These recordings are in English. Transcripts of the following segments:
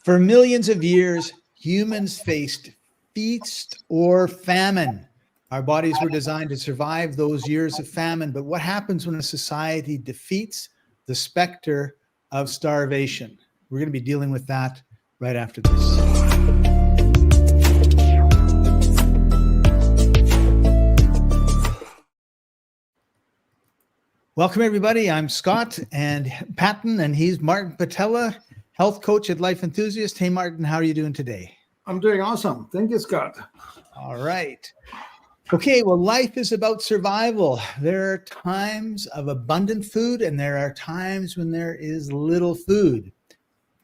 For millions of years, humans faced feast or famine. Our bodies were designed to survive those years of famine. But what happens when a society defeats the specter of starvation? We're going to be dealing with that right after this. Welcome, everybody. I'm Scott and Paton, and he's Martin Pytela, health coach at Life Enthusiast. Hey, Martin, how are you doing today? I'm doing awesome. Thank you, Scott. All right. Okay, well, life is about survival. There are times of abundant food, and there are times when there is little food.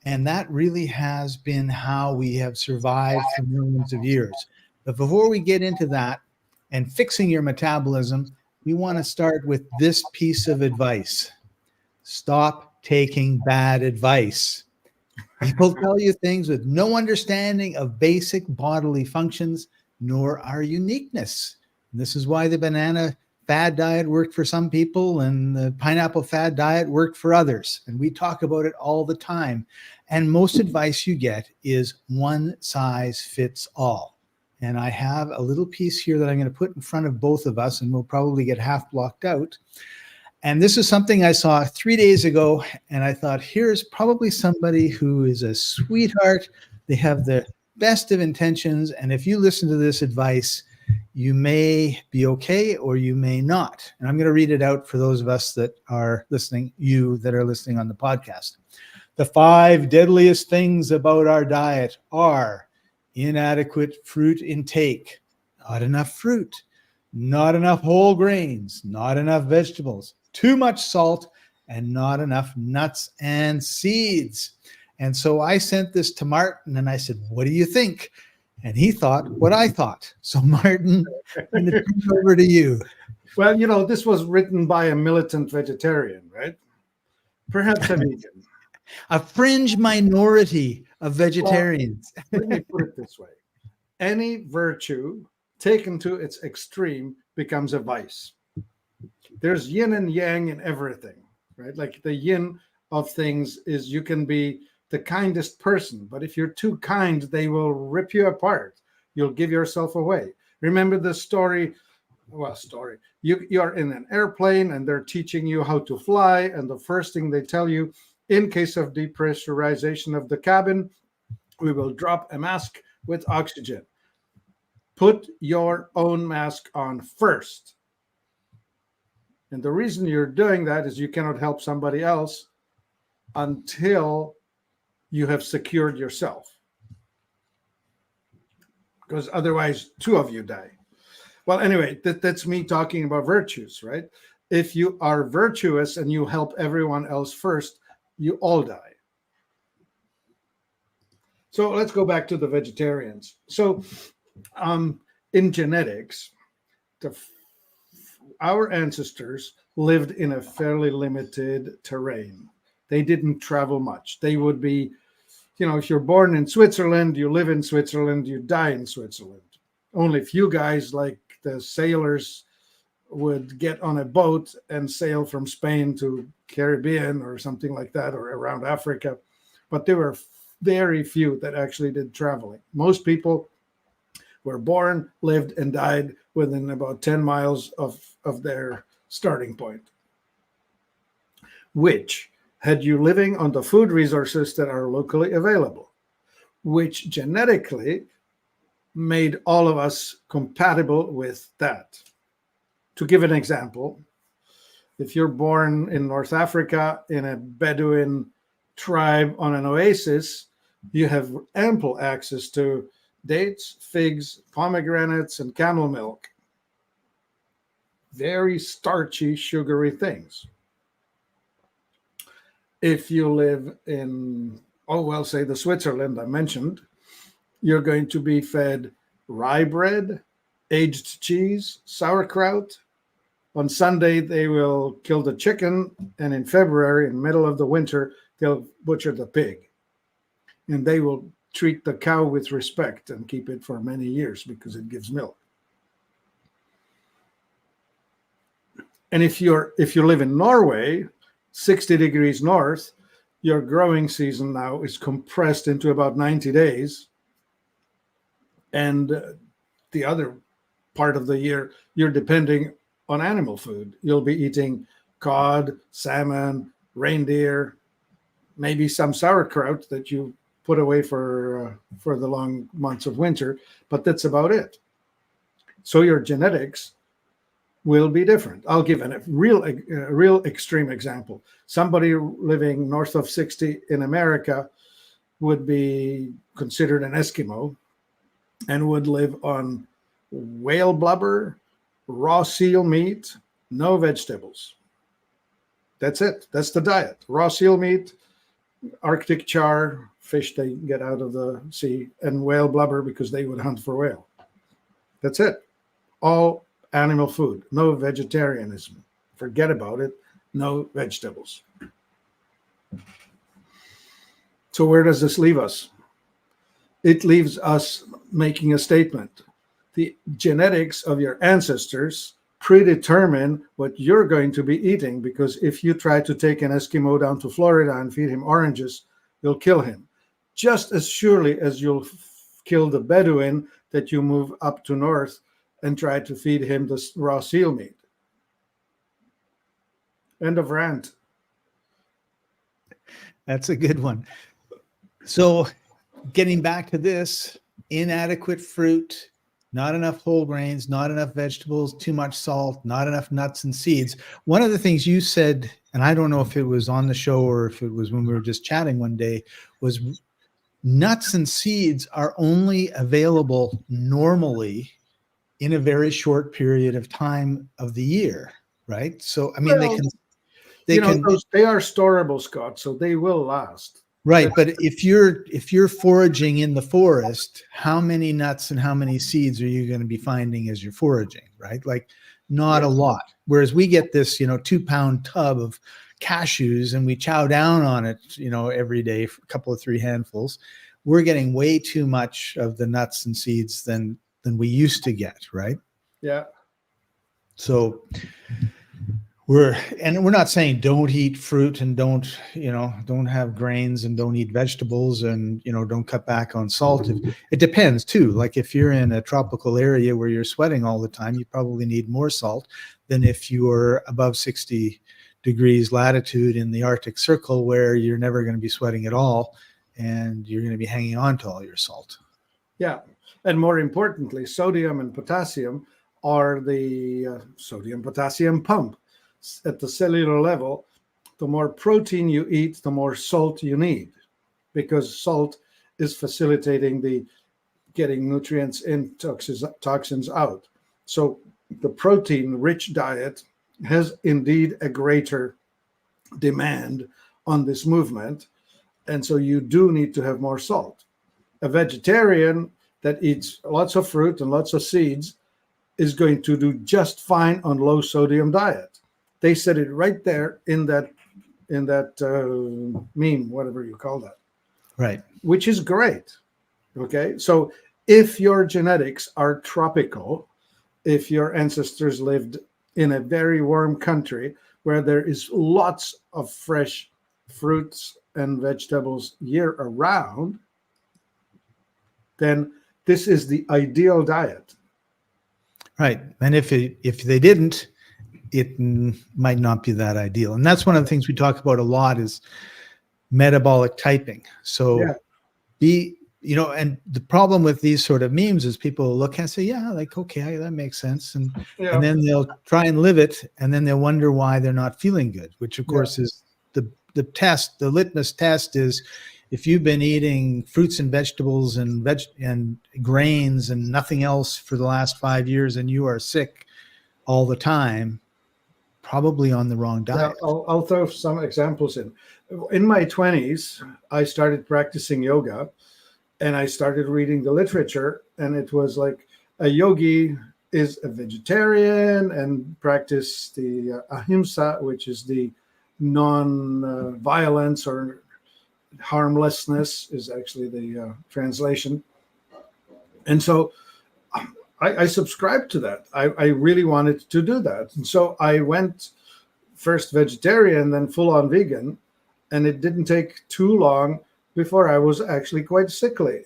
And that really has been how we have survived for millions of years. But before we get into that and fixing your metabolism, we want to start with this piece of advice. Stop taking bad advice. People tell you things with no understanding of basic bodily functions, nor our uniqueness. And this is why the banana fad diet worked for some people and the pineapple fad diet worked for others. And we talk about it all the time. And most advice you get is one size fits all. And I have a little piece here that I'm going to put in front of both of us, and we'll probably get half blocked out. And this is something I saw 3 days ago, and I thought, here's probably somebody who is a sweetheart. They have the best of intentions, and if you listen to this advice, you may be okay or you may not. And I'm going to read it out for those of us that are listening, you that are listening on the podcast. The 5 deadliest things about our diet are inadequate fruit intake, not enough fruit, not enough whole grains, not enough vegetables, too much salt, and not enough nuts and seeds. And so I sent this to Martin and I said, what do you think? And he thought what I thought. So Martin, I'm going to turn it over to you. Well, you know, this was written by a militant vegetarian, right? Perhaps a vegan. A fringe minority of vegetarians. Well, let me put it this way. Any virtue taken to its extreme becomes a vice. There's yin and yang in everything, right? Like the yin of things is you can be the kindest person, but if you're too kind, they will rip you apart. You'll give yourself away. Remember the story? You're in an airplane and they're teaching you how to fly, and the first thing they tell you, in case of depressurization of the cabin, we will drop a mask with oxygen. Put your own mask on first. And the reason you're doing that is you cannot help somebody else until you have secured yourself. Because otherwise, 2 of you die. Well, anyway, that's me talking about virtues, right? If you are virtuous and you help everyone else first, you all die. So let's go back to the vegetarians. So in genetics, our ancestors lived in a fairly limited terrain. They didn't travel much. They would be, you know, if you're born in Switzerland, you live in Switzerland, you die in Switzerland. Only a few guys like the sailors would get on a boat and sail from Spain to Caribbean or something like that, or around Africa. But there were very few that actually did traveling. Most people were born, lived, and died within about 10 miles of their starting point, which had you living on the food resources that are locally available, which genetically made all of us compatible with that. To give an example, if you're born in North Africa in a Bedouin tribe on an oasis, you have ample access to dates, figs, pomegranates, and camel milk. Very starchy, sugary things. If you live in, say the Switzerland I mentioned, you're going to be fed rye bread, aged cheese, sauerkraut. On Sunday, they will kill the chicken, and in February, in the middle of the winter, they'll butcher the pig. And they will treat the cow with respect and keep it for many years because it gives milk. And if you live in Norway, 60 degrees north, your growing season now is compressed into about 90 days. And the other part of the year, you're depending on animal food. You'll be eating cod, salmon, reindeer, maybe some sauerkraut that you put away for the long months of winter, but that's about it. So your genetics will be different. I'll give a real extreme example. Somebody living north of 60 in America would be considered an Eskimo and would live on whale blubber, raw seal meat, no vegetables. That's it. That's the diet. Raw seal meat, Arctic char, fish they get out of the sea, and whale blubber because they would hunt for whale. That's it. All animal food, no vegetarianism. Forget about it. No vegetables. So where does this leave us? It leaves us making a statement. The genetics of your ancestors predetermine what you're going to be eating, because if you try to take an Eskimo down to Florida and feed him oranges, you'll kill him. Just as surely as you'll kill the Bedouin that you move up to north and try to feed him the raw seal meat. End of rant. That's a good one. So getting back to this, inadequate fruit, not enough whole grains, not enough vegetables, too much salt, not enough nuts and seeds. One of the things you said, and I don't know if it was on the show or if it was when we were just chatting one day, was nuts and seeds are only available normally in a very short period of time of the year, right? So, I mean, Well, they are storable, Scott, so they will last. Right, but if you're foraging in the forest, how many nuts and how many seeds are you going to be finding as you're foraging, right? Like not a lot. Whereas we get this, 2-pound tub of cashews and we chow down on it, every day for a couple of 3 handfuls. We're getting way too much of the nuts and seeds than we used to get, right? Yeah. So we're not saying don't eat fruit and don't have grains and don't eat vegetables and don't cut back on salt. It depends too. Like if you're in a tropical area where you're sweating all the time, you probably need more salt than if you're above 60 degrees latitude in the Arctic Circle where you're never going to be sweating at all and you're going to be hanging on to all your salt. Yeah, and more importantly, sodium and potassium are the sodium-potassium pump. At the cellular level, the more protein you eat, the more salt you need, because salt is facilitating the getting nutrients in, toxins out. So the protein-rich diet has indeed a greater demand on this movement, and so you do need to have more salt. A vegetarian that eats lots of fruit and lots of seeds is going to do just fine on low sodium diet. They said it right there in that meme, whatever you call that. Right. Which is great. Okay. So if your genetics are tropical, if your ancestors lived in a very warm country where there is lots of fresh fruits and vegetables year around, then this is the ideal diet. Right. And if they didn't, it might not be that ideal. And that's one of the things we talk about a lot is metabolic typing. So and the problem with these sort of memes is people look and say, yeah, like, okay, that makes sense. And then they'll try and live it. And then they'll wonder why they're not feeling good, which of course is the test. The litmus test is if you've been eating fruits and vegetables and grains and nothing else for the last 5 years and you are sick all the time, probably on the wrong diet. I'll throw some examples in. In my 20s, I started practicing yoga and I started reading the literature, and it was like a yogi is a vegetarian and practice the ahimsa, which is the non-violence or harmlessness is actually the translation. And so I subscribed to that. I really wanted to do that. And so I went first vegetarian, then full on vegan. And it didn't take too long before I was actually quite sickly.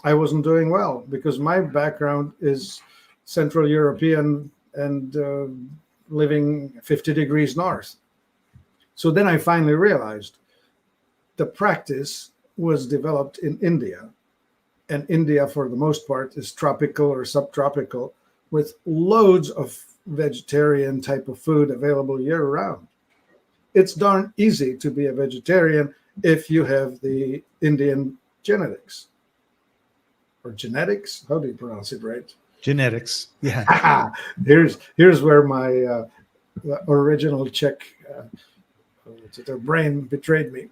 I wasn't doing well because my background is Central European and living 50 degrees north. So then I finally realized the practice was developed in India. And India, for the most part, is tropical or subtropical with loads of vegetarian type of food available year round. It's darn easy to be a vegetarian if you have the Indian genetics. Or genetics? How do you pronounce it right? Genetics. Yeah. Here's where my original Czech their brain betrayed me.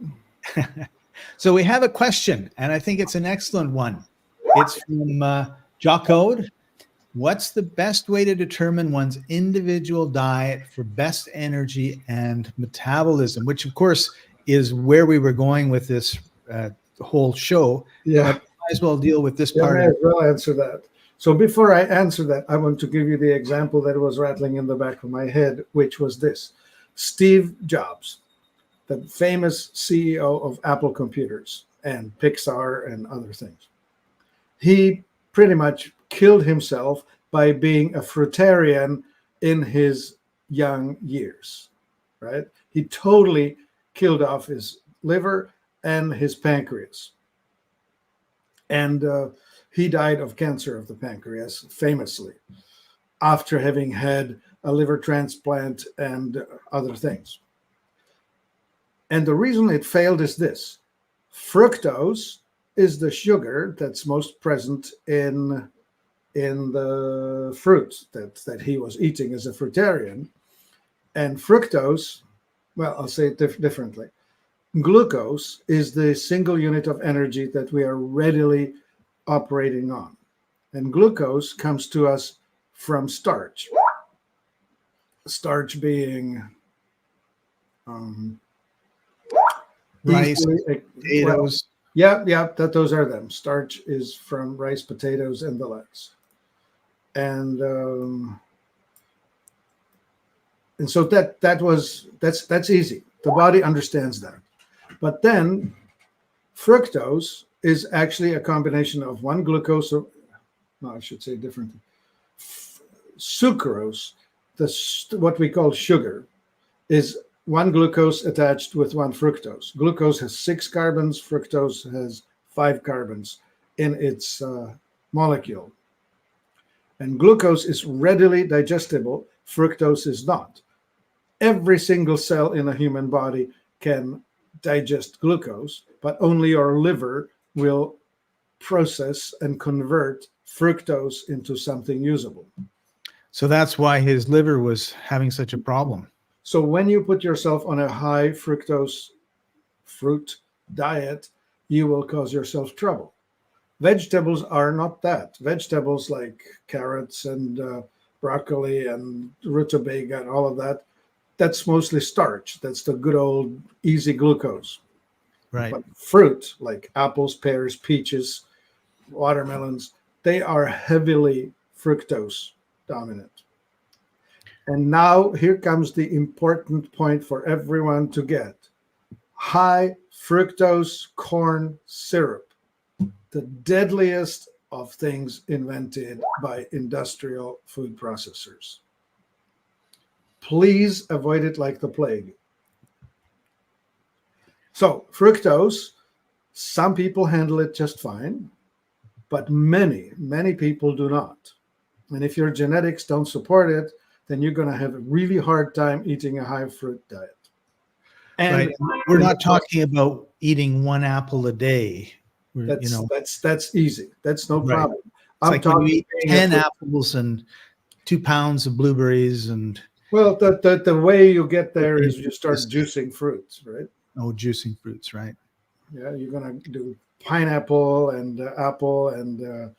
So we have a question, and I think it's an excellent one. It's from Jocode. What's the best way to determine one's individual diet for best energy and metabolism? Which, of course, is where we were going with this whole show. Yeah. But might as well deal with this part. I may as well answer that. So before I answer that, I want to give you the example that was rattling in the back of my head, which was this. Steve Jobs, the famous CEO of Apple Computers and Pixar and other things. He pretty much killed himself by being a fruitarian in his young years, right? He totally killed off his liver and his pancreas. And he died of cancer of the pancreas, famously, after having had a liver transplant and other things. And the reason it failed is this. Fructose is the sugar that's most present in the fruit that he was eating as a fruitarian. And fructose, well, I'll say it differently. Glucose is the single unit of energy that we are readily operating on. And glucose comes to us from starch. Starch being Rice, potatoes. Those are them. Starch is from rice, potatoes, and the likes. And so that's easy. The body understands that. But then fructose is actually a combination of one glucose, I should say differently. Sucrose, what we call sugar, is one glucose attached with one fructose. Glucose has 6 carbons, fructose has 5 carbons in its molecule. And glucose is readily digestible, fructose is not. Every single cell in a human body can digest glucose, but only your liver will process and convert fructose into something usable. So that's why his liver was having such a problem. So when you put yourself on a high fructose fruit diet, you will cause yourself trouble. Vegetables are not that. Vegetables like carrots and broccoli and rutabaga and all of that, that's mostly starch. That's the good old easy glucose. Right. But fruit like apples, pears, peaches, watermelons, they are heavily fructose dominant. And now here comes the important point for everyone to get. High fructose corn syrup, the deadliest of things invented by industrial food processors. Please avoid it like the plague. So fructose, some people handle it just fine, but many, many people do not. And if your genetics don't support it, then you're going to have a really hard time eating a high fruit diet. And right. We're not talking about eating 1 apple a day. That's easy. That's no right. problem. It's like when you eat 10 apples and 2 pounds of blueberries and. Well, the way you get there is you start juicing fruits, right? Oh, juicing fruits, right? Yeah, you're gonna do pineapple and apple and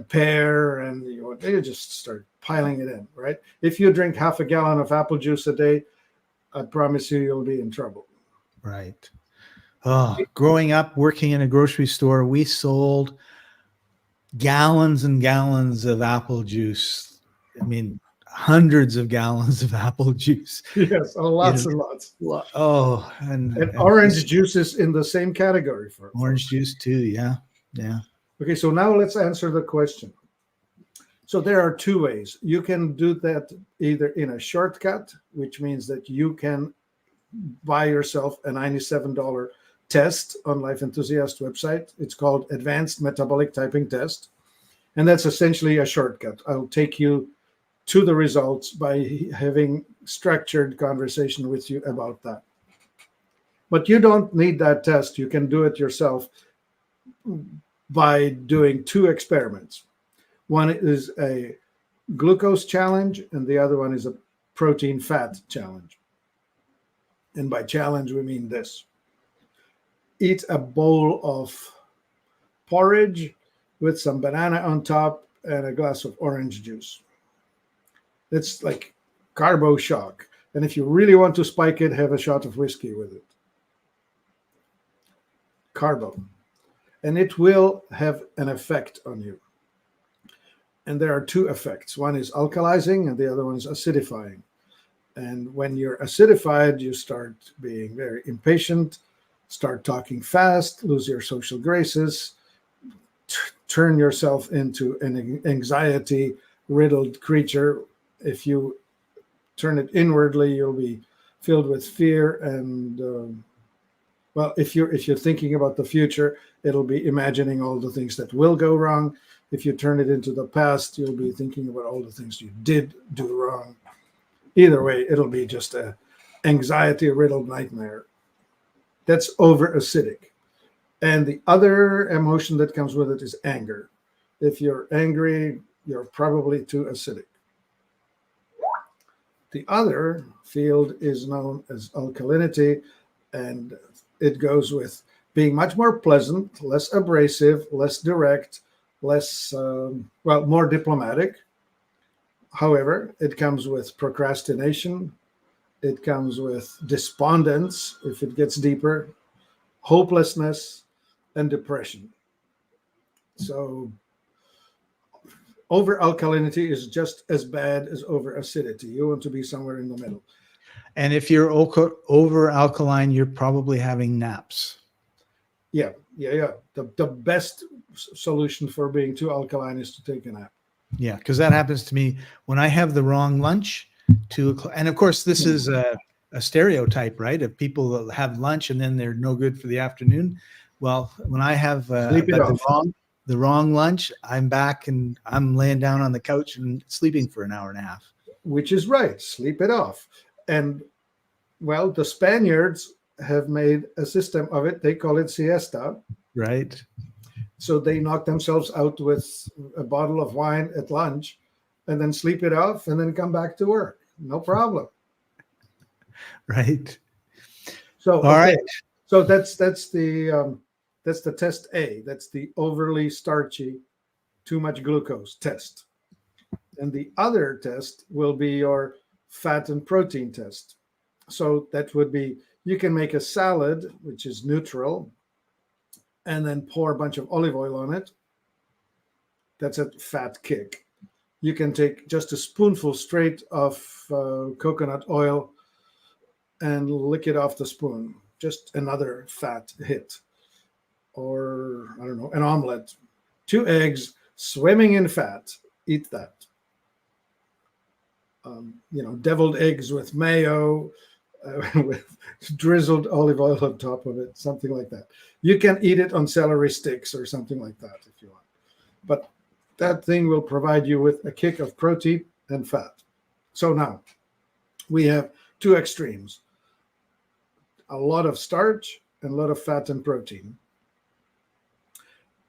pear, and you just start piling it in, right? If you drink half a gallon of apple juice a day, I promise you'll be in trouble. Right. Oh, growing up, working in a grocery store, we sold gallons and gallons of apple juice. I mean, hundreds of gallons of apple juice. Yes, lots and lots. Oh, And orange juice is in the same category for orange juice too. Yeah. Yeah. Okay, so now let's answer the question. So there are two ways. You can do that either in a shortcut, which means that you can buy yourself a $97 test on Life Enthusiast website. It's called Advanced Metabolic Typing Test. And that's essentially a shortcut. I'll take you to the results by having structured conversation with you about that. But you don't need that test. You can do it yourself by doing two experiments. One is a glucose challenge, and the other one is a protein fat challenge. And by challenge, we mean this. Eat a bowl of porridge with some banana on top and a glass of orange juice. It's like carbo shock. And if you really want to spike it, have a shot of whiskey with it. Carbo. And it will have an effect on you. And there are two effects. One is alkalizing and the other one is acidifying. And when you're acidified, you start being very impatient, start talking fast, lose your social graces, turn yourself into an anxiety-riddled creature. If you turn it inwardly, you'll be filled with fear. And well, if you're thinking about the future, it'll be imagining all the things that will go wrong. If you turn it into the past, you'll be thinking about all the things you did do wrong. Either way, it'll be just a anxiety-riddled nightmare. That's over-acidic. And the other emotion that comes with it is anger. If you're angry, you're probably too acidic. The other field is known as alkalinity, and it goes with being much more pleasant, less abrasive, less direct, less, more diplomatic. However, it comes with procrastination. It comes with despondence, if it gets deeper, hopelessness, and depression. So over alkalinity is just as bad as over acidity. You want to be somewhere in the middle. And if you're over alkaline, you're probably having naps. Yeah. The best solution for being too alkaline is to take a nap. Yeah, because that happens to me when I have the wrong lunch. And of course, this is a stereotype, right? Of people that have lunch and then they're no good for the afternoon. Well, when I have the wrong lunch, I'm back and I'm laying down on the couch and sleeping for an hour and a half. Which is right. Sleep it off. And well, the Spaniards have made a system of it. They call it siesta. Right. So they knock themselves out with a bottle of wine at lunch and then sleep it off and then come back to work. No problem. Right. So, all right. So that's the test A. That's the overly starchy, too much glucose test. And the other test will be your fat and protein test. So that would be, you can make a salad, which is neutral, and then pour a bunch of olive oil on it. That's a fat kick. You can take just a spoonful straight of coconut oil and lick it off the spoon. Just another fat hit. Or, I don't know, an omelet. 2 eggs swimming in fat. Eat that. Deviled eggs with mayo, with drizzled olive oil on top of it, something like that. You can eat it on celery sticks or something like that if you want. But that thing will provide you with a kick of protein and fat. So now we have 2 extremes. A lot of starch and a lot of fat and protein.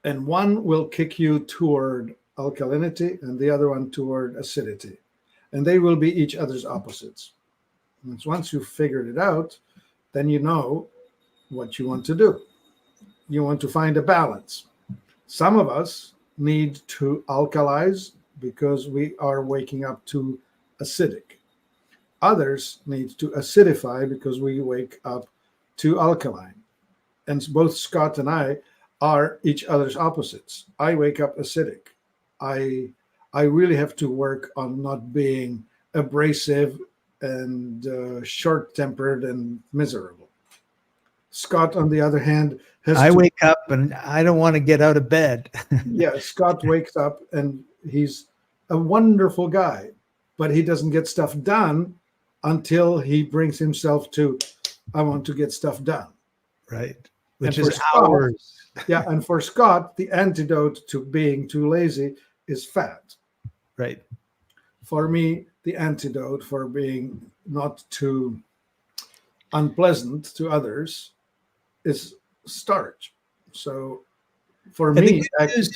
And one will kick you toward alkalinity and the other one toward acidity. And they will be each other's opposites. And once you've figured it out, then you know what you want to do. You want to find a balance. Some of us need to alkalize because we are waking up too acidic. Others need to acidify because we wake up too alkaline. And both Scott and I are each other's opposites. I wake up acidic. I really have to work on not being abrasive and short-tempered and miserable. Scott, on the other hand, I wake up and I don't want to get out of bed. Yeah, Scott wakes up and he's a wonderful guy, but he doesn't get stuff done until he brings himself to, I want to get stuff done. Right. Which And is Scott, hours. Yeah, and for Scott, the antidote to being too lazy is fat. Right. For me, the antidote for being not too unpleasant to others is starch. So for me, actually,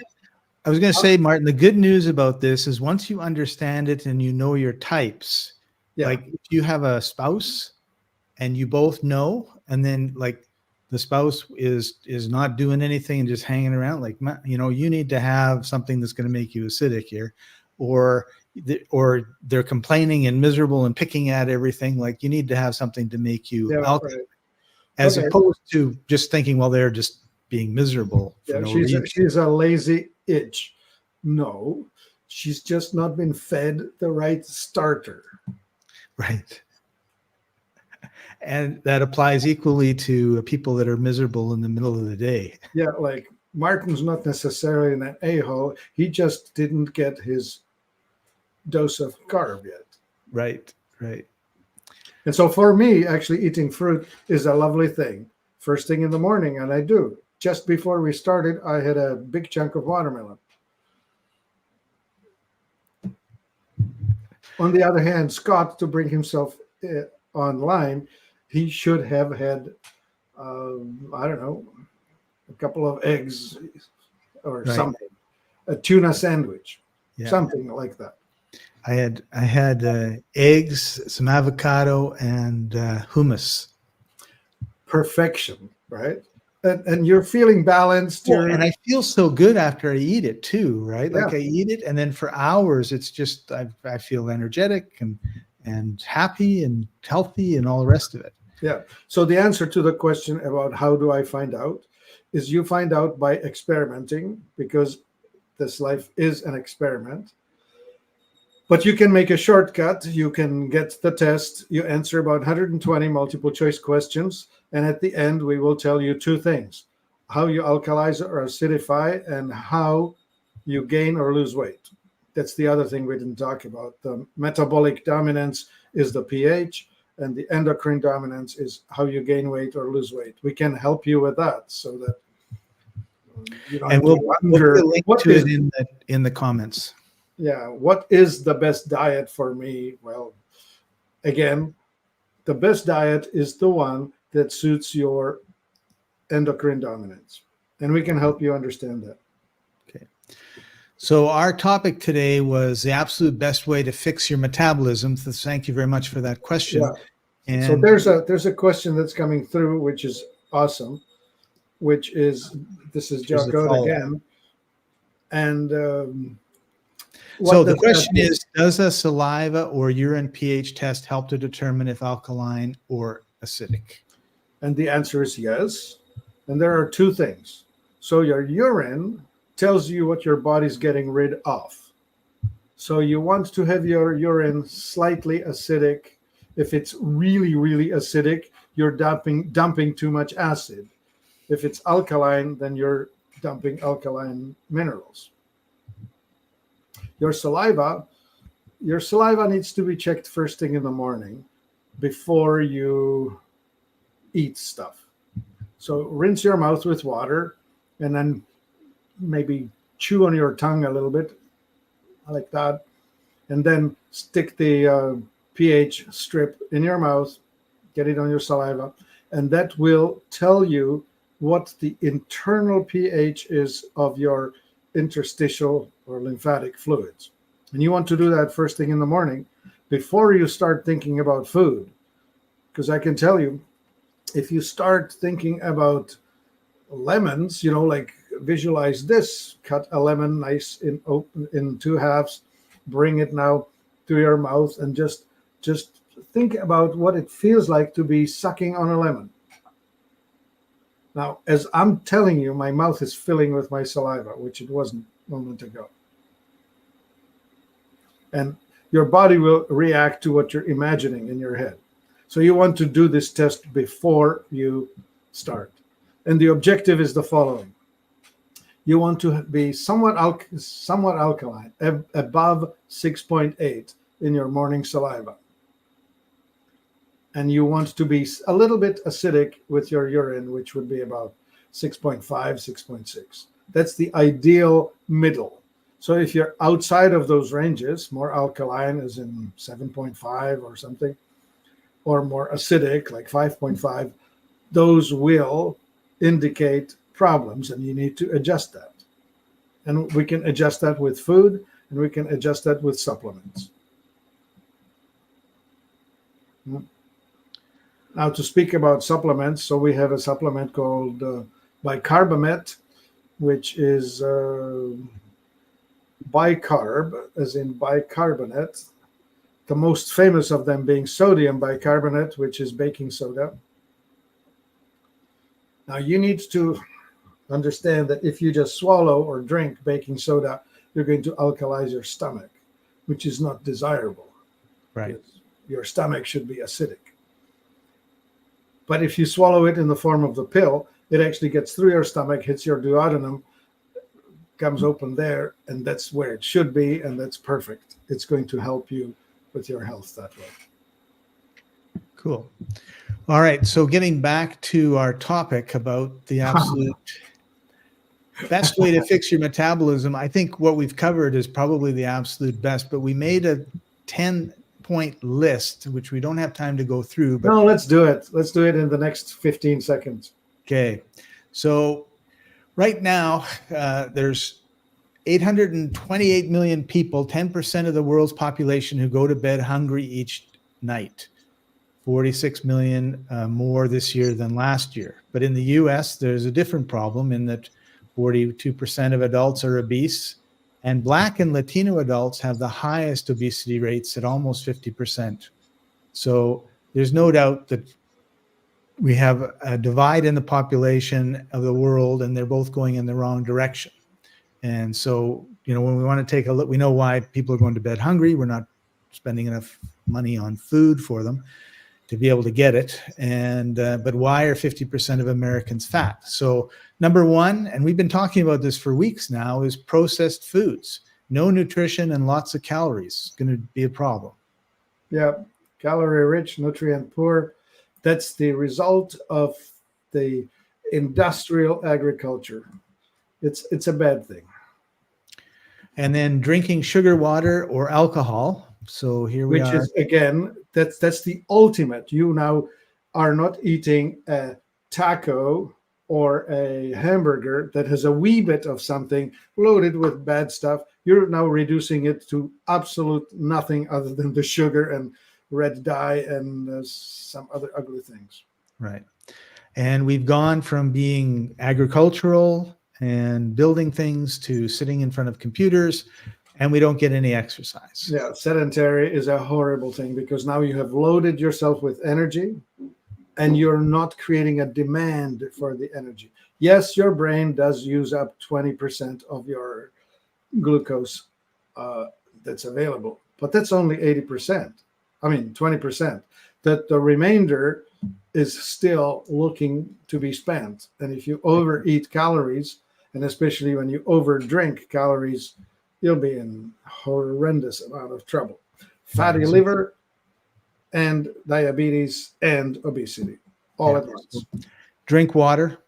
I was going to say, Martin, the good news about this is once you understand it and you know your types, like if you have a spouse and you both know, and then like the spouse is not doing anything and just hanging around, like, you know, you need to have something that's going to make you acidic here, or they're complaining and miserable and picking at everything. Like you need to have something to make you alkaline, as opposed to just thinking, well, they're just being miserable for no reason. She's a lazy itch. No, she's just not been fed the right starter. Right. And that applies equally to people that are miserable in the middle of the day. Yeah, like Martin's not necessarily an a-hole. He just didn't get his dose of carb yet. Right, right. And so for me, actually eating fruit is a lovely thing. First thing in the morning, and I do. Just before we started, I had a big chunk of watermelon. On the other hand, Scott, to bring himself online, he should have had, I don't know, a couple of eggs or something, a tuna sandwich, something like that. I had eggs, some avocado, and hummus. Perfection, right? And you're feeling balanced. And I feel so good after I eat it too, right? Yeah. Like I eat it, and then for hours, it's just I feel energetic and happy and healthy and all the rest of it. Yeah. So the answer to the question about how do I find out is you find out by experimenting, because this life is an experiment. But you can make a shortcut. You can get the test. You answer about 120 multiple choice questions. And at the end, we will tell you two things: how you alkalize or acidify, and how you gain or lose weight. That's the other thing we didn't talk about. The metabolic dominance is the pH, and the endocrine dominance is how you gain weight or lose weight. We can help you with that, so that you don't. And we'll link to it in the comments. Yeah, what is the best diet for me? Well, again, the best diet is the one that suits your endocrine dominance, and we can help you understand that. Okay. So our topic today was the absolute best way to fix your metabolism. So thank you very much for that question. Yeah. And so there's a question that's coming through, which is awesome, which is, this is Jocko again. And so the question is, does a saliva or urine pH test help to determine if alkaline or acidic? And the answer is yes. And there are two things. So your urine tells you what your body's getting rid of. So you want to have your urine slightly acidic. If it's really, really acidic, you're dumping too much acid. If it's alkaline, then you're dumping alkaline minerals. Your saliva needs to be checked first thing in the morning before you eat stuff. So rinse your mouth with water, and then maybe chew on your tongue a little bit like that, and then stick the pH strip in your mouth, get it on your saliva, and that will tell you what the internal pH is of your interstitial or lymphatic fluids. And you want to do that first thing in the morning before you start thinking about food. Because I can tell you, if you start thinking about lemons, you know, like visualize this, cut a lemon nice in two halves, bring it now to your mouth, and just think about what it feels like to be sucking on a lemon. Now, as I'm telling you, my mouth is filling with my saliva, which it wasn't a moment ago. And your body will react to what you're imagining in your head. So you want to do this test before you start. And the objective is the following. You want to be somewhat alkaline, above 6.8 in your morning saliva. And you want to be a little bit acidic with your urine, which would be about 6.5, 6.6. That's the ideal middle. So if you're outside of those ranges, more alkaline as in 7.5 or something, or more acidic like 5.5, those will indicate problems, and you need to adjust that. And we can adjust that with food, and we can adjust that with supplements. Now, to speak about supplements, so we have a supplement called bicarbonate, which is bicarb, as in bicarbonate. The most famous of them being sodium bicarbonate, which is baking soda. Now, you need to understand that if you just swallow or drink baking soda, you're going to alkalize your stomach, which is not desirable. Right. Your stomach should be acidic. But if you swallow it in the form of the pill, it actually gets through your stomach, hits your duodenum, comes open there, and that's where it should be, and that's perfect. It's going to help you with your health that way. Cool. All right. So getting back to our topic about the absolute best way to fix your metabolism, I think what we've covered is probably the absolute best, but we made a 10-point list, which we don't have time to go through. But no, let's do it. Let's do it in the next 15 seconds. Okay. So right now, there's 828 million people, 10% of the world's population, who go to bed hungry each night. 46 million more this year than last year. But in the US, there's a different problem in that 42% of adults are obese, and Black and Latino adults have the highest obesity rates at almost 50%. So there's no doubt that we have a divide in the population of the world, and they're both going in the wrong direction. And so, when we want to take a look, we know why people are going to bed hungry. We're not spending enough money on food for them to be able to get it. And but why are 50% of Americans fat? So number one, and we've been talking about this for weeks now, is processed foods. No nutrition and lots of calories. Going to be a problem. Yeah, calorie rich, nutrient poor. That's the result of the industrial agriculture. It's a bad thing. And then drinking sugar water or alcohol. So here we are. Which is, again, that's the ultimate. You now are not eating a taco or a hamburger that has a wee bit of something loaded with bad stuff. You're now reducing it to absolute nothing other than the sugar and red dye and some other ugly things. Right. And we've gone from being agricultural and building things to sitting in front of computers, and we don't get any exercise. Yeah, sedentary is a horrible thing because now you have loaded yourself with energy and you're not creating a demand for the energy. Yes, your brain does use up 20% of your glucose that's available, but that's only 80%. I mean, 20%. That the remainder is still looking to be spent. And if you overeat calories, and especially when you overdrink calories, you'll be in horrendous amount of trouble. Fatty liver and diabetes and obesity all at once. Drink water.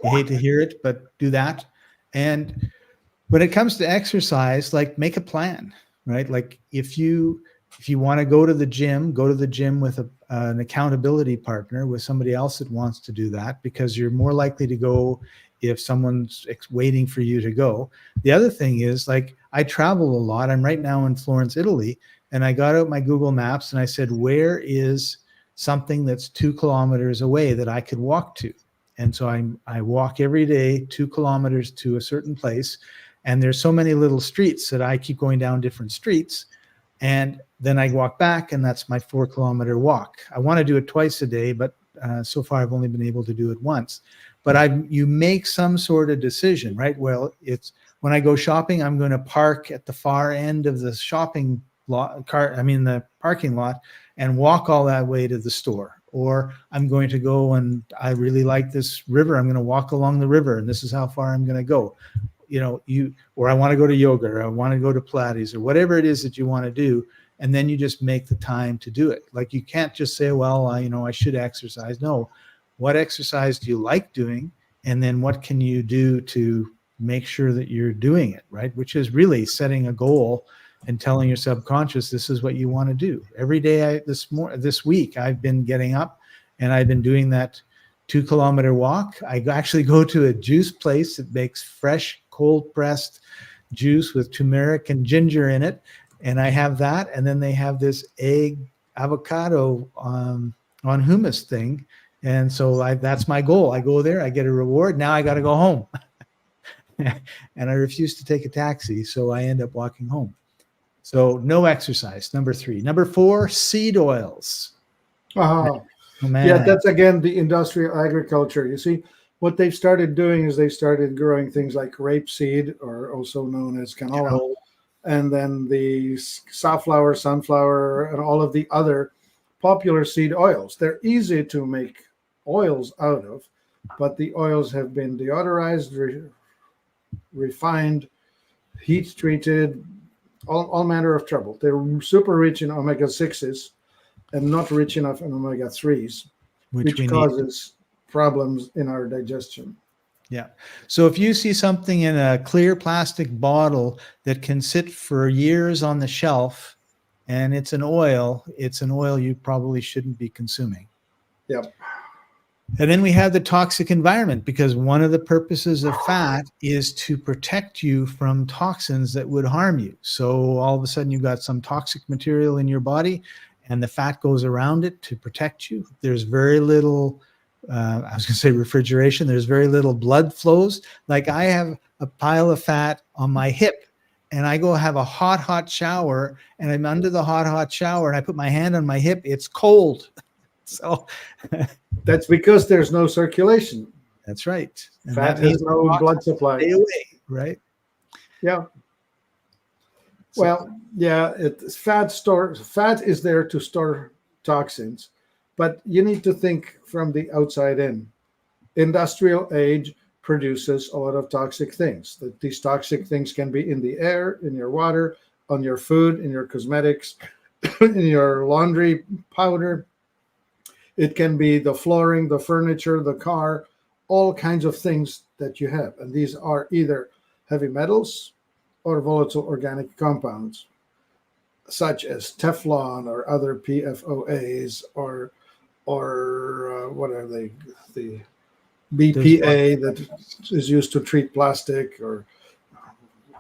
You hate to hear it, but do that. And when it comes to exercise, like, make a plan, right? Like if you want to go to the gym with an accountability partner, with somebody else that wants to do that, because you're more likely to go if someone's waiting for you to go. The other thing is, like, I travel a lot. I'm right now in Florence, Italy, and I got out my Google Maps and I said, where is something that's 2 kilometers away that I could walk to? And so I walk every day 2 kilometers to a certain place, and there's so many little streets that I keep going down different streets, and then I walk back, and that's my 4 kilometer walk. I want to do it twice a day, but so far I've only been able to do it once. But you make some sort of decision, right? Well, it's when I go shopping, I'm going to park at the far end of the shopping the parking lot, and walk all that way to the store. Or I'm going to go and I really like this river. I'm going to walk along the river, and this is how far I'm going to go. Or I want to go to yoga, or I want to go to Pilates, or whatever it is that you want to do. And then you just make the time to do it. Like, you can't just say, well, I should exercise. No, what exercise do you like doing? And then what can you do to make sure that you're doing it, right? Which is really setting a goal and telling your subconscious, this is what you want to do. Every day this week, I've been getting up and I've been doing that 2-kilometer walk. I actually go to a juice place that makes fresh, cold pressed juice with turmeric and ginger in it. And I have that. And then they have this egg avocado on hummus thing. And so that's my goal. I go there, I get a reward. Now I got to go home. And I refuse to take a taxi. So I end up walking home. So no exercise, number 3. Number 4, seed oils. Oh, man. Yeah, that's again the industrial agriculture. You see, what they've started doing is they started growing things like rapeseed, or also known as canola, and then the safflower, sunflower, and all of the other popular seed oils. They're easy to make oils out of, but the oils have been deodorized, refined, heat treated, all manner of trouble. They're super rich in omega-6s and not rich enough in omega-3s, which causes problems in our digestion. Yeah. So if you see something in a clear plastic bottle that can sit for years on the shelf and it's an oil you probably shouldn't be consuming. Yep. And then we have the toxic environment, because one of the purposes of fat is to protect you from toxins that would harm you. So all of a sudden you've got some toxic material in your body and the fat goes around it to protect you. There's very little, I was going to say refrigeration. There's very little blood flows. Like, I have a pile of fat on my hip and I go have a hot shower and I'm under the hot shower and I put my hand on my hip. It's cold. So that's because there's no circulation. That's right. And fat has no blood supply. Stay away, right? Yeah. Well, yeah, fat is there to store toxins, but you need to think from the outside in. Industrial age produces a lot of toxic things. These toxic things can be in the air, in your water, on your food, in your cosmetics, in your laundry powder. It can be the flooring, the furniture, the car, all kinds of things that you have. And these are either heavy metals or volatile organic compounds, such as Teflon or other PFOAs, or what are they? The BPA that is used to treat plastic, or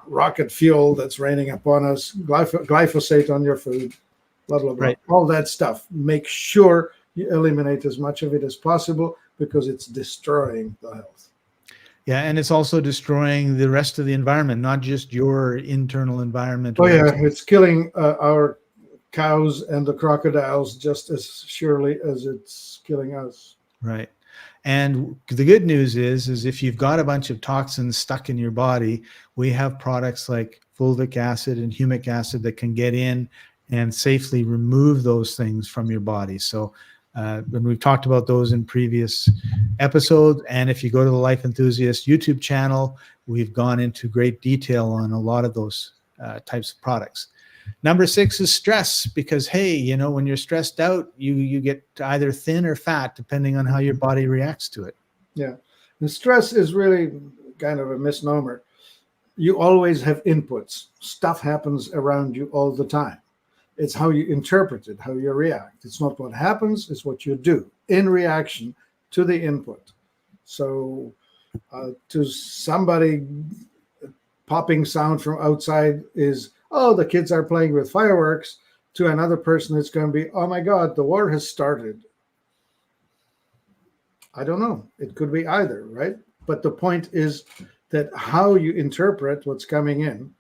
rocket fuel that's raining upon us, glyphosate on your food, blah, blah, blah. Right. All that stuff. Make sure you eliminate as much of it as possible, because it's destroying the health. Yeah, and it's also destroying the rest of the environment, not just your internal environment. Oh, yeah, it's killing our cows and the crocodiles just as surely as it's killing us. Right. And the good news is if you've got a bunch of toxins stuck in your body, we have products like fulvic acid and humic acid that can get in and safely remove those things from your body. So when we've talked about those in previous episodes, and if you go to the Life Enthusiast YouTube channel, we've gone into great detail on a lot of those types of products. Number 6 is stress, because, hey, when you're stressed out, you get either thin or fat, depending on how your body reacts to it. Yeah. And stress is really kind of a misnomer. You always have inputs. Stuff happens around you all the time. It's how you interpret it, how you react. It's not what happens, it's what you do in reaction to the input. So to somebody, popping sound from outside is, oh, the kids are playing with fireworks. To another person, it's going to be, oh my God, the war has started. I don't know. It could be either, right? But the point is that how you interpret what's coming in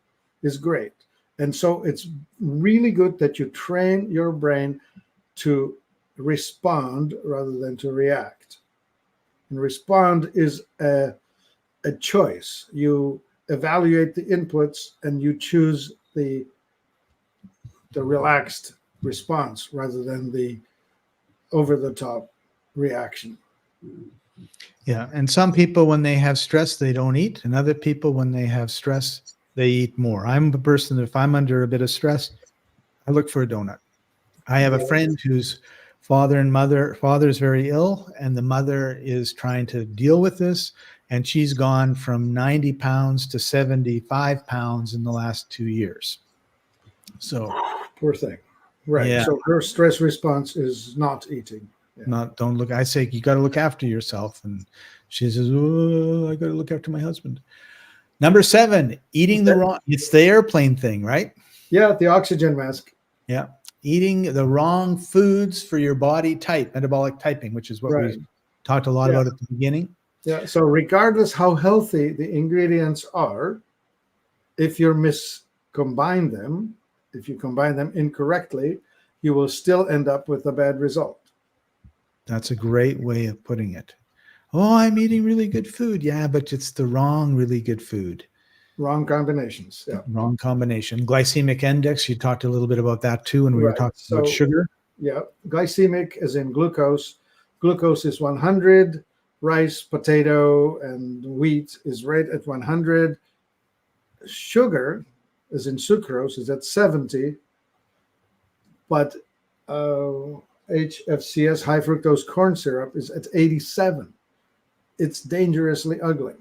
is great. And so it's really good that you train your brain to respond rather than to react. And respond is a choice. You evaluate the inputs and you choose the relaxed response rather than the over the top reaction. Yeah. And some people, when they have stress, they don't eat. And other people, when they have stress, they eat more. I'm a person, if I'm under a bit of stress, I look for a donut. I have a friend whose father's very ill, and the mother is trying to deal with this. And she's gone from 90 pounds to 75 pounds in the last 2 years. So Poor thing. Right. yeah, So her stress response is not eating. Yeah. don't look. I say you got to look after yourself, and she says, "Oh, I got to look after my husband." Number 7, eating the wrong. It's the airplane thing, right? Yeah, the oxygen mask. Yeah, eating the wrong foods for your body type, metabolic typing, which is what Right. we talked a lot about at the beginning. Yeah. So regardless how healthy the ingredients are, if you combine them incorrectly, you will still end up with a bad result. That's a great way of putting it. Oh, I'm eating really good food. Yeah, but it's the wrong really good food. Wrong combinations. Yeah. Wrong combination. Glycemic index, you talked a little bit about that too when we were Right. talking about sugar. Yeah. Glycemic as in glucose. Glucose is 100. Rice, potato, and wheat is right at 100. Sugar, as in sucrose, is at 70. But HFCS, high fructose corn syrup, is at 87. It's dangerously ugly.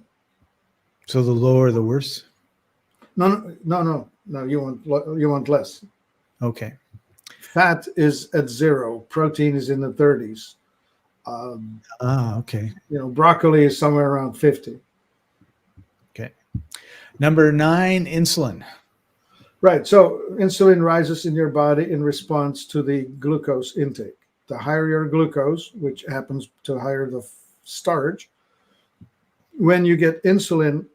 So the lower, the worse. No. You want less. Okay. Fat is at 0. Protein is in the 30s. Okay. Broccoli is somewhere around 50. Okay. Number 9, insulin. Right. So insulin rises in your body in response to the glucose intake. The higher your glucose, which happens to higher the starch, when you get insulin,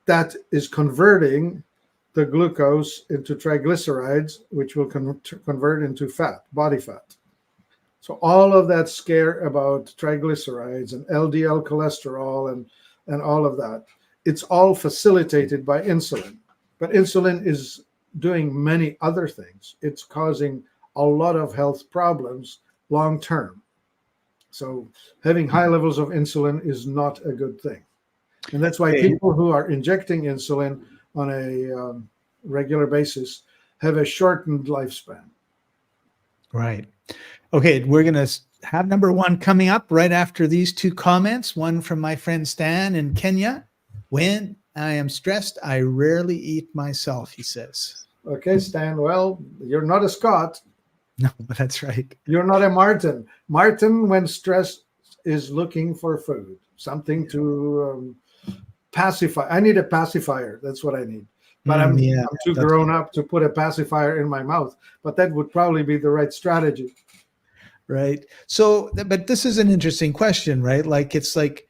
that is converting the glucose into triglycerides, which will convert into fat, body fat. So all of that scare about triglycerides and LDL cholesterol and all of that, it's all facilitated by insulin. But insulin is doing many other things. It's causing a lot of health problems long term. So having high levels of insulin is not a good thing. And that's why people who are injecting insulin on a regular basis have a shortened lifespan. Right. Okay, we're going to have number 1 coming up right after these 2 comments. One from my friend Stan in Kenya. When I am stressed, I rarely eat myself, he says. Okay, Stan. Well, you're not a Scot. No, but that's right. You're not a Martin. Martin, when stressed, is looking for food, something to pacify. I need a pacifier. That's what I need. But I'm too grown up to put a pacifier in my mouth. But that would probably be the right strategy. Right. So, but this is an interesting question, right? Like, it's like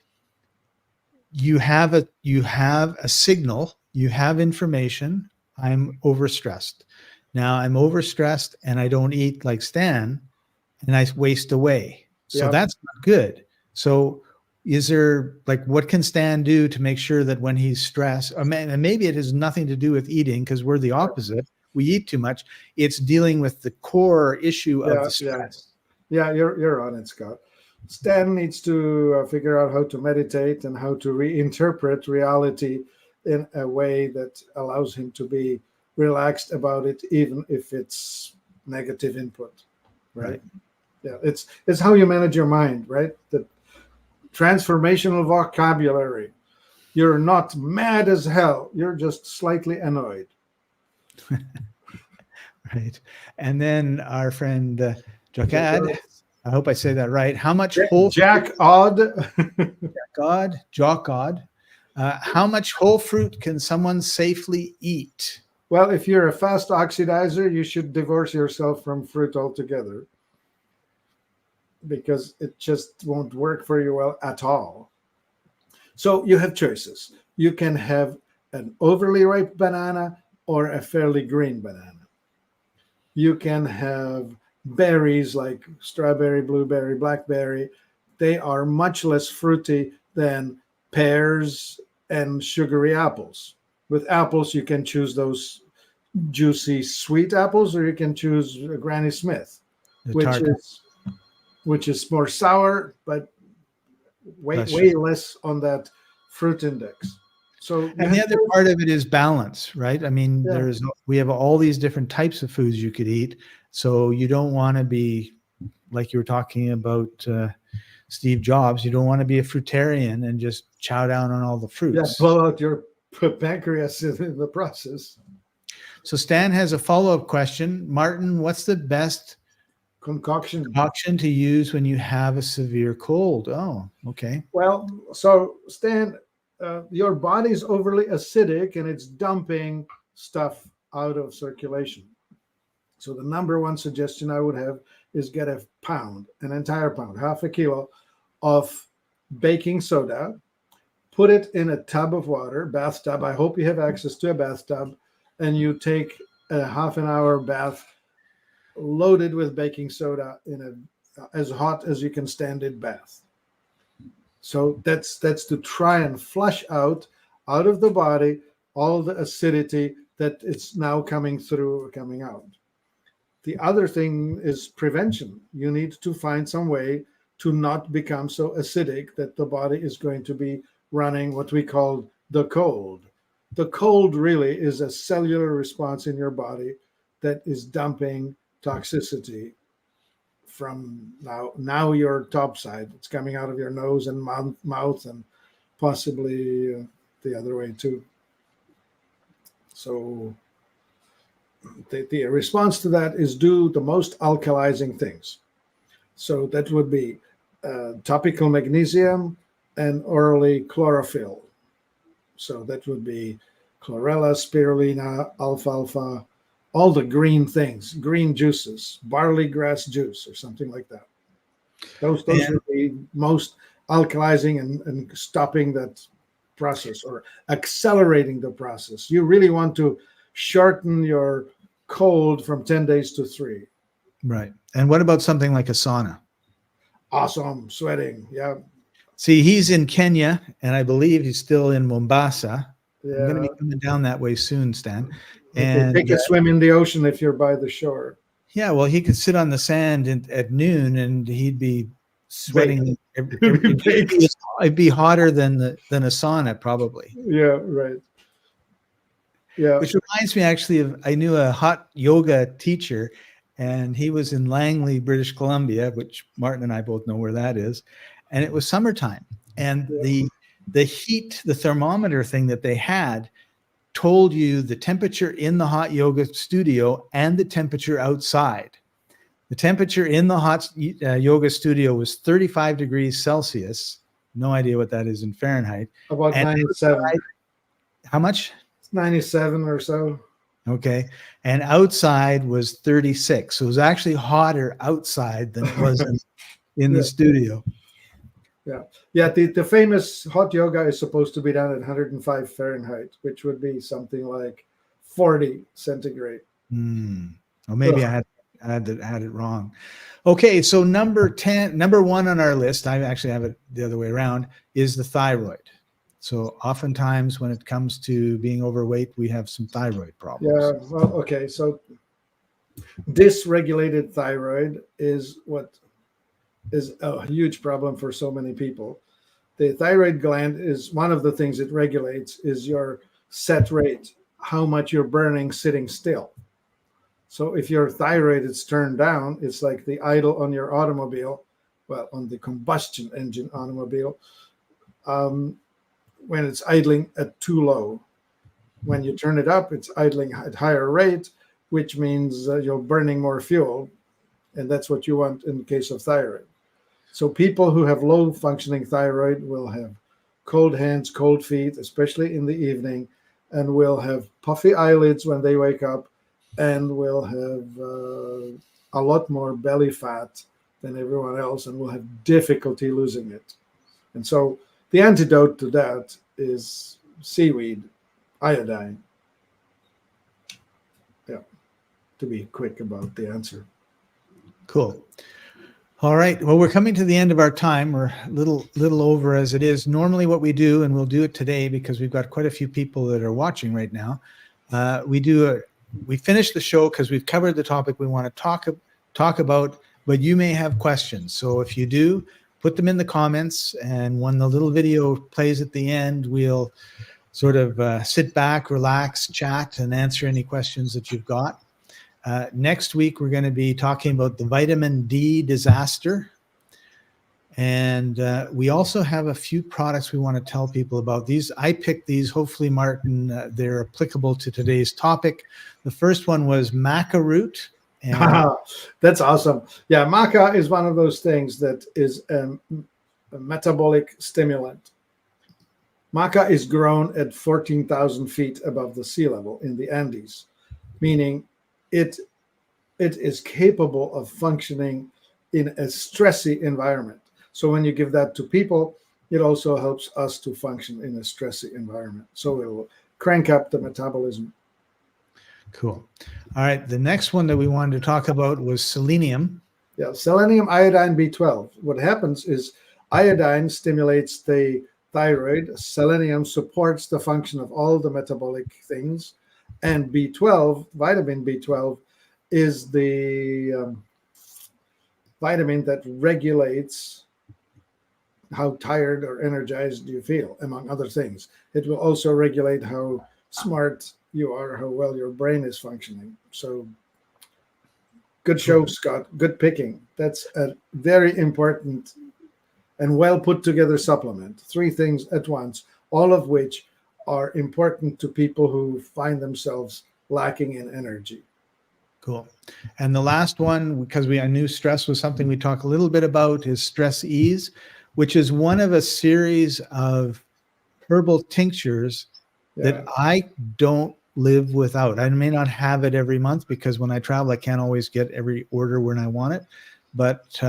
you have a signal, you have information. I'm overstressed. Now I'm overstressed and I don't eat like Stan and I waste away. So that's not good. So is there, like, what can Stan do to make sure that when he's stressed, and maybe it has nothing to do with eating because we're the opposite. We eat too much. It's dealing with the core issue of the stress. Yeah, you're on it, Scott. Stan needs to figure out how to meditate and how to reinterpret reality in a way that allows him to be relaxed about it, even if it's negative input. Right? Yeah, it's how you manage your mind, right? The transformational vocabulary. You're not mad as hell. You're just slightly annoyed. Right. And then our friend Jacad, I hope I say that right. How much whole Jack Odd? Jock Odd. How much whole fruit can someone safely eat? Well, if you're a fast oxidizer, you should divorce yourself from fruit altogether, because it just won't work for you well at all. So you have choices. You can have an overly ripe banana or a fairly green banana. You can have berries like strawberry, blueberry, blackberry. They are much less fruity than pears and sugary apples. With apples, you can choose those juicy sweet apples, or you can choose Granny Smith, The which tart. is more sour, but That's way true. less on that fruit index. So you And the have other part of it is balance, right? I mean, yeah, we have all these different types of foods you could eat. So you don't want to be like you were talking about Steve Jobs. You don't want to be a fruitarian and just chow down on all the fruits. blow out your pancreas in the process. So Stan has a follow-up question. Martin, what's the best Concoction. concoction to use when you have a severe cold? Oh, okay. Well, so Stan, your body's overly acidic and it's dumping stuff out of circulation. So the number one suggestion I would have is get a pound, an entire pound, half a kilo of baking soda, put it in a tub of water, bathtub. I hope you have access to a bathtub, and you take a half an hour bath loaded with baking soda in a as hot as you can stand it bath. So that's to try and flush out of the body all the acidity that it's now coming through or coming out. The other thing is prevention. You need to find some way to not become so acidic that the body is going to be running what we call the cold. The cold really is a cellular response in your body that is dumping toxicity from now your top side. It's coming out of your nose and mouth and possibly the other way too. So the response to that is do the most alkalizing things. So that would be topical magnesium and orally chlorophyll. So that would be chlorella, spirulina, alfalfa, all the green things, green juices, barley grass juice or something like that. Those would be most alkalizing and stopping that process or accelerating the process. You really want to shorten your cold from 10 days to 3. Right. And what about something like a sauna? Awesome. Sweating. Yeah. See, he's in Kenya, and I believe he's still in Mombasa. Yeah. I'm going to be coming down that way soon, Stan. Okay, And take a swim in the ocean if you're by the shore. yeah, well, he could sit on the sand at noon, and he'd be sweating. It'd be hotter than a sauna, probably. Yeah, right. Yeah. Which reminds me, actually, of I knew a hot yoga teacher, and he was in Langley, British Columbia, which Martin and I both know where that is. And it was summertime, and the heat, the thermometer thing that they had told you the temperature in the hot yoga studio and the temperature outside. The temperature in the hot yoga studio was 35 degrees Celsius. No idea what that is in Fahrenheit. About 97. Outside, how much? 97 or so. Okay. And outside was 36. So it was actually hotter outside than it was in the studio. Yeah. Yeah. The famous hot yoga is supposed to be done at 105 Fahrenheit, which would be something like 40 centigrade. Well, maybe I had it wrong. Okay. So number 1 on our list, I actually have it the other way around, is the thyroid. So oftentimes when it comes to being overweight, we have some thyroid problems. Yeah. Well, okay. So dysregulated thyroid is what is a huge problem for so many people. The thyroid gland is one of the things it regulates is your set rate, how much you're burning sitting still. So if your thyroid is turned down, it's like the idle on your automobile, well, on the combustion engine automobile, when it's idling at too low. When you turn it up, it's idling at higher rate, which means you're burning more fuel. And that's what you want in the case of thyroid. So people who have low functioning thyroid will have cold hands, cold feet, especially in the evening, and will have puffy eyelids when they wake up, and will have a lot more belly fat than everyone else, and will have difficulty losing it. And so the antidote to that is seaweed, iodine. Yeah, to be quick about the answer. Cool. All right. Well, we're coming to the end of our time. We're a little over as it is. Normally what we do, and we'll do it today because we've got quite a few people that are watching right now, we do we finished the show because we've covered the topic we want to talk about, but you may have questions. So if you do, put them in the comments, and when the little video plays at the end, we'll sort of sit back, relax, chat, and answer any questions that you've got. Next week, we're going to be talking about the vitamin D disaster. And we also have a few products we want to tell people about. These, I picked these. Hopefully, Martin, they're applicable to today's topic. The first one was maca root. And that's awesome. Yeah, maca is one of those things that is a metabolic stimulant. Maca is grown at 14,000 feet above the sea level in the Andes, meaning it is capable of functioning in a stressy environment. So when you give that to people, it also helps us to function in a stressy environment. So it will crank up the metabolism. Cool. All right. The next one that we wanted to talk about was selenium. Yeah, selenium, iodine, B12. What happens is iodine stimulates the thyroid. Selenium supports the function of all the metabolic things. And B12, vitamin B12, is the vitamin that regulates how tired or energized you feel, among other things. It will also regulate how smart you are, how well your brain is functioning. So good show, Scott. Good picking. That's a very important and well put together supplement. 3 things at once, all of which are important to people who find themselves lacking in energy. Cool. And the last one, because I knew stress was something we talk a little bit about, is Stress Ease, which is one of a series of herbal tinctures that I don't live without. I may not have it every month because when I travel, I can't always get every order when I want it. But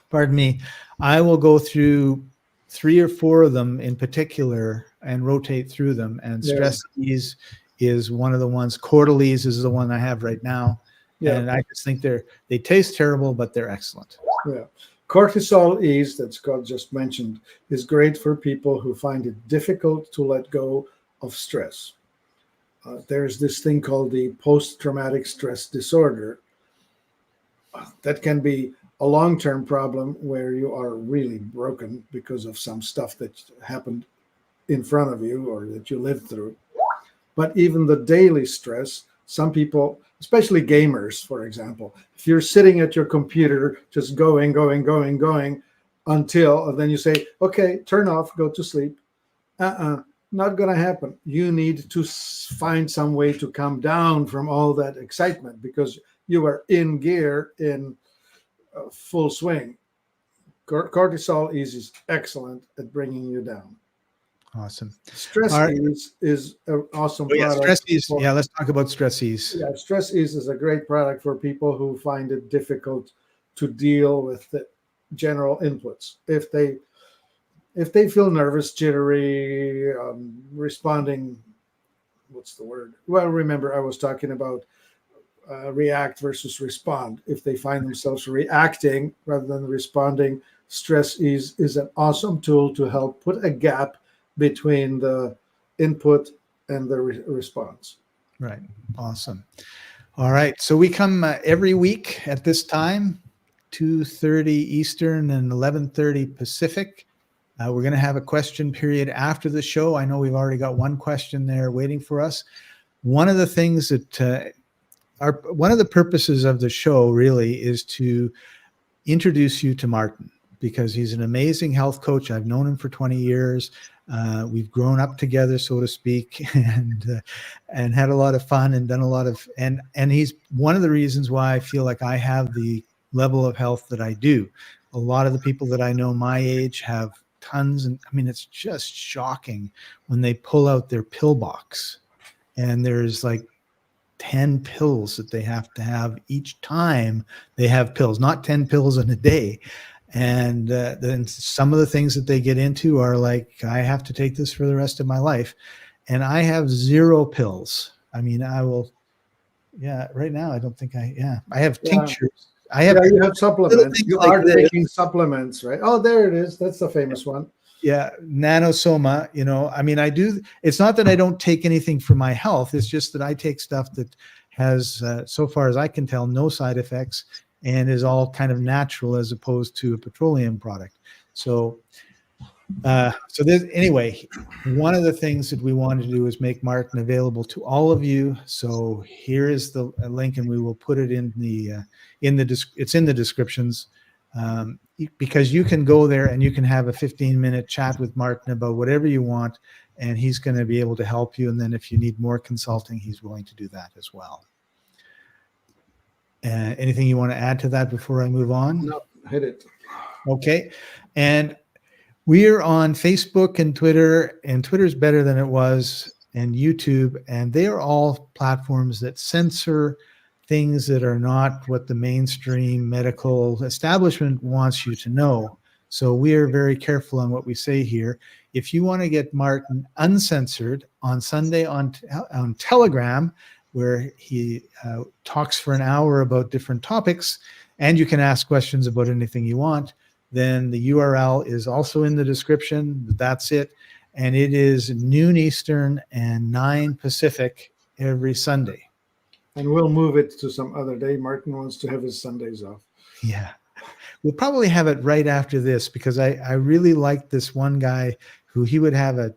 pardon me, I will go through 3 or 4 of them in particular and rotate through them. And Stress Ease is one of the ones. Cordyceps is the one I have right now. Yeah. And I just think they taste terrible, but they're excellent. Yeah. Cortisol ease that Scott just mentioned is great for people who find it difficult to let go of stress. There's this thing called the post-traumatic stress disorder. That can be a long-term problem where you are really broken because of some stuff that happened in front of you or that you lived through. But even the daily stress, some people, especially gamers, for example, if you're sitting at your computer, just going until, and then you say, okay, turn off, go to sleep. Not going to happen. You need to find some way to come down from all that excitement because you are in gear in full swing. Cortisol ease is excellent at bringing you down. Awesome. Stress Ease is an awesome product. Stress Ease. Yeah, let's talk about Stress Ease. Yeah, Stress Ease is a great product for people who find it difficult to deal with the general inputs. If they feel nervous, jittery, responding, what's the word? Well, remember I was talking about react versus respond. If they find themselves reacting rather than responding, Stress Ease is an awesome tool to help put a gap between the input and the response. Right. Awesome. All right. So we come every week at this time, 2:30 Eastern and 11:30 Pacific. We're going to have a question period after the show. I know we've already got one question there waiting for us. One of the things that one of the purposes of the show really is to introduce you to Martin, because he's an amazing health coach. I've known him for 20 years. We've grown up together, so to speak, and had a lot of fun and done a lot of, and he's one of the reasons why I feel like I have the level of health that I do. A lot of the people that I know my age have tons, and I mean, it's just shocking when they pull out their pill box and there's like 10 pills that they have to have each time they have pills, not 10 pills in a day. And then some of the things that they get into are like, I have to take this for the rest of my life. And I have 0 pills. I mean, I will, right now, I don't think I have tinctures. You have supplements. You are taking supplements, right? Oh, there it is. That's the famous one. Yeah, nanosoma, I mean, it's not that I don't take anything for my health. It's just that I take stuff that has, so far as I can tell, no side effects and is all kind of natural as opposed to a petroleum product. So, anyway, one of the things that we wanted to do is make Martin available to all of you. So here is the link, and we will put it in it's in the descriptions. Because you can go there and you can have a 15-minute chat with Martin about whatever you want, and he's going to be able to help you. And then if you need more consulting, he's willing to do that as well. Anything you want to add to that before I move on? No, hit it. Okay. And we're on Facebook and Twitter, and Twitter's better than it was, and YouTube, and they are all platforms that censor things that are not what the mainstream medical establishment wants you to know. So we are very careful on what we say here. If you want to get Martin uncensored on Sunday on Telegram, where he talks for an hour about different topics, and you can ask questions about anything you want, then the URL is also in the description. That's it. And it is noon Eastern and 9 Pacific every Sunday. And we'll move it to some other day. Martin wants to have his Sundays off. Yeah. We'll probably have it right after this, because I really liked this one guy who he would have a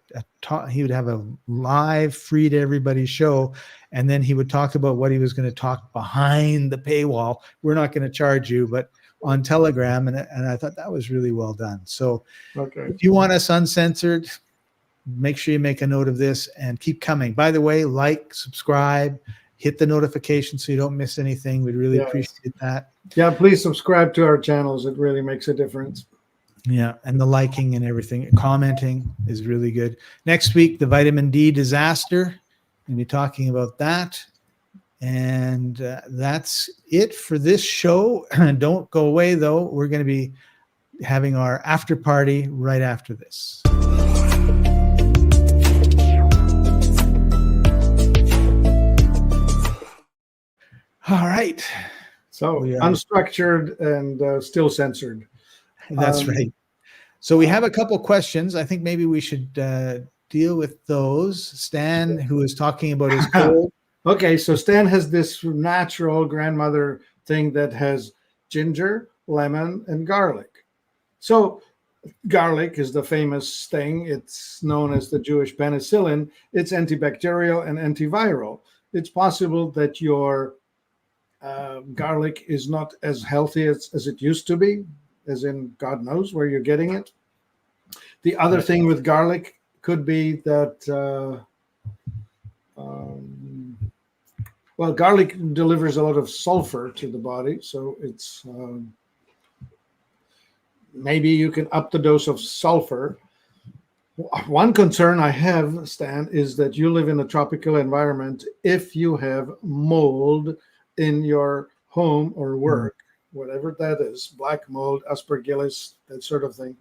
live, free to everybody show, and then he would talk about what he was going to talk behind the paywall. We're not going to charge you, but on Telegram, and I thought that was really well done. So if you want us uncensored, make sure you make a note of this and keep coming. By the way, like, subscribe, hit the notification so you don't miss anything. We'd really appreciate that. Yeah, please subscribe to our channels. It really makes a difference. Yeah, and the liking and everything, commenting is really good. Next week, the vitamin D disaster. We'll be talking about that. And that's it for this show. Don't go away, though. We're going to be having our after party right after this. All right. So unstructured and still censored. That's right. So we have a couple questions. I think maybe we should deal with those. Stan, who is talking about his cold. Okay, so Stan has this natural grandmother thing that has ginger, lemon, and garlic. So garlic is the famous thing. It's known as the Jewish penicillin. It's antibacterial and antiviral. It's possible that your garlic is not as healthy as it used to be, as in God knows where you're getting it. The other thing with garlic could be that, well, garlic delivers a lot of sulfur to the body, so it's maybe you can up the dose of sulfur. One concern I have, Stan, is that you live in a tropical environment. If you have mold in your home or work, whatever that is, black mold, aspergillus, that sort of thing,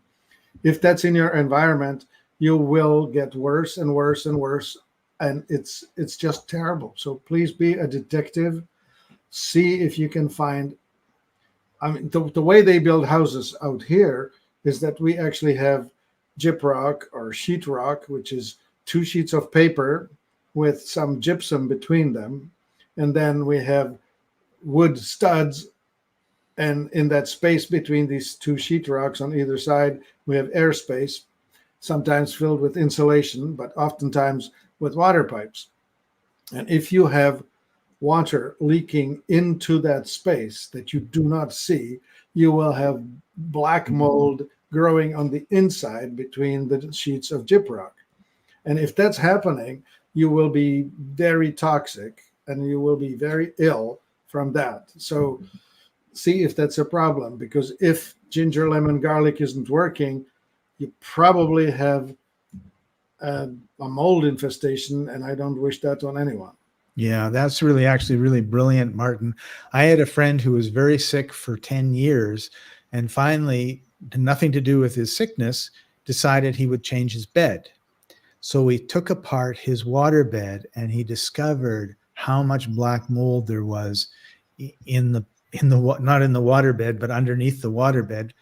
if that's in your environment, you will get worse and worse and worse, and it's just terrible. So please be a detective. See if you can find, I mean, the way they build houses out here is that we actually have gyprock or sheetrock, which is 2 sheets of paper with some gypsum between them, and then we have wood studs, and in that space between these 2 sheetrocks on either side, we have airspace, sometimes filled with insulation, but oftentimes with water pipes. And if you have water leaking into that space that you do not see, you will have black mold growing on the inside between the sheets of gyprock. And if that's happening, you will be very toxic and you will be very ill from that. So see if that's a problem, because if ginger, lemon, garlic isn't working, you probably have a mold infestation, and I don't wish that on anyone. Yeah, that's actually really brilliant, Martin. I had a friend who was very sick for 10 years, and finally, nothing to do with his sickness, decided he would change his bed. So he took apart his water bed, and he discovered how much black mold there was in the not in the water bed, but underneath the water bed,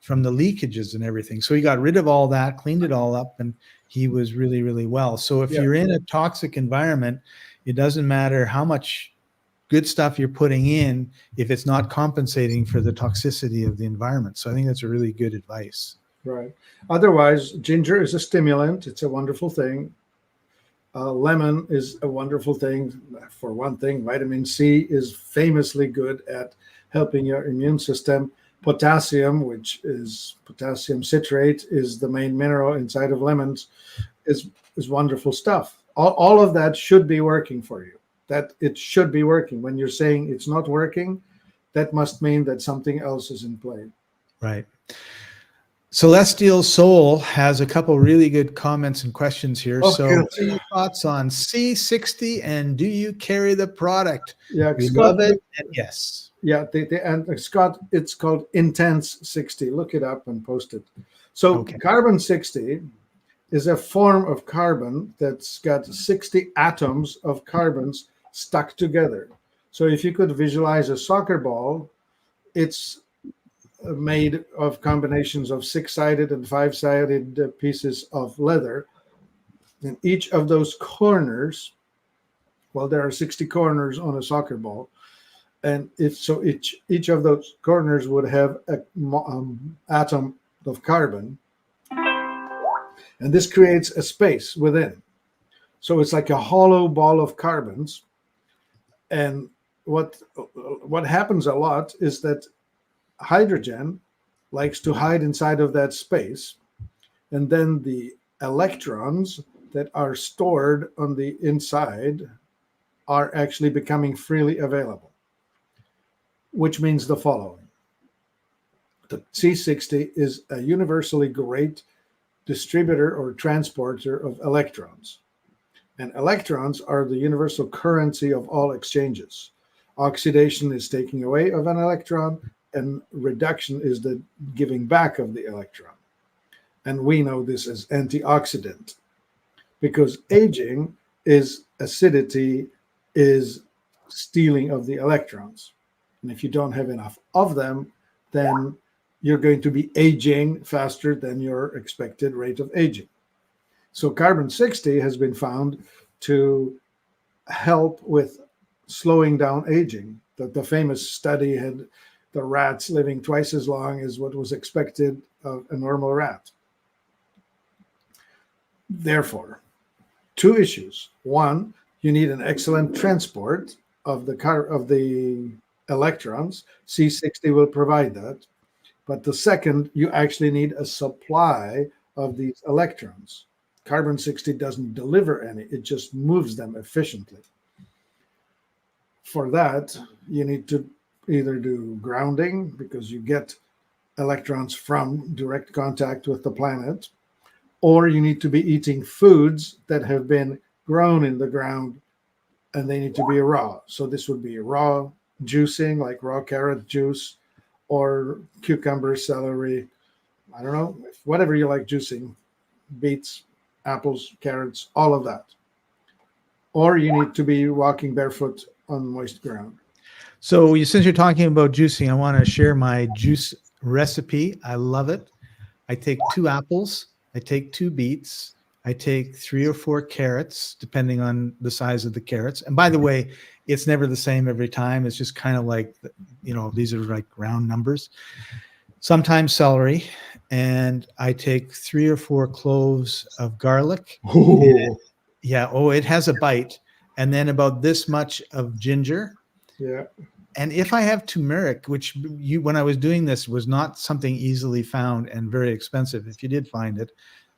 from the leakages and everything. So he got rid of all that, cleaned it all up, and he was really, really well. So if you're in a toxic environment, it doesn't matter how much good stuff you're putting in if it's not compensating for the toxicity of the environment. So I think that's a really good advice. Right. Otherwise, ginger is a stimulant. It's a wonderful thing. Lemon is a wonderful thing. For one thing, vitamin C is famously good at helping your immune system. Potassium, which is potassium citrate, is the main mineral inside of lemons, is wonderful stuff. All of that should be working for you. That it should be working. When you're saying it's not working, that must mean that something else is in play. Right. Celestial Soul has a couple really good comments and questions here. Oh, So good. what are your thoughts on C60 and do you carry the product? Yeah, We Scott, love it. And yes. yeah, and Scott, it's called Intense 60. Look it up and post it. So carbon 60 is a form of carbon that's got 60 atoms of carbons stuck together. So if you could visualize a soccer ball, it's made of combinations of 6-sided and 5-sided pieces of leather. And each of those corners, well, there are 60 corners on a soccer ball. And each of those corners would have an atom of carbon. And this creates a space within. So it's like a hollow ball of carbons. And what happens a lot is that hydrogen likes to hide inside of that space. And then the electrons that are stored on the inside are actually becoming freely available, which means the following. The C60 is a universally great distributor or transporter of electrons. And electrons are the universal currency of all exchanges. Oxidation is taking away of an electron, and reduction is the giving back of the electron. And we know this as antioxidant, because aging is acidity, is stealing of the electrons. And if you don't have enough of them, then you're going to be aging faster than your expected rate of aging. So carbon 60 has been found to help with slowing down aging. The famous study had the rats living twice as long as what was expected of a normal rat. Therefore, two issues. One, you need an excellent transport of the electrons. C60 will provide that. But the second, you actually need a supply of these electrons. Carbon 60 doesn't deliver any, it just moves them efficiently. For that, you need to either do grounding, because you get electrons from direct contact with the planet, or you need to be eating foods that have been grown in the ground and they need to be raw. So this would be raw juicing, like raw carrot juice, or cucumber, celery, I don't know, whatever you like juicing, beets, apples, carrots, all of that. Or you need to be walking barefoot on moist ground. So since you're talking about juicing, I want to share my juice recipe. I love it. I take 2 apples, I take 2 beets, I take 3 or 4 carrots, depending on the size of the carrots. And by the way, it's never the same every time. It's just kind of like, these are like round numbers. Sometimes celery, and I take 3 or 4 cloves of garlic. Yeah, it has a bite. And then about this much of ginger. Yeah. And if I have turmeric, which when I was doing this was not something easily found and very expensive, if you did find it,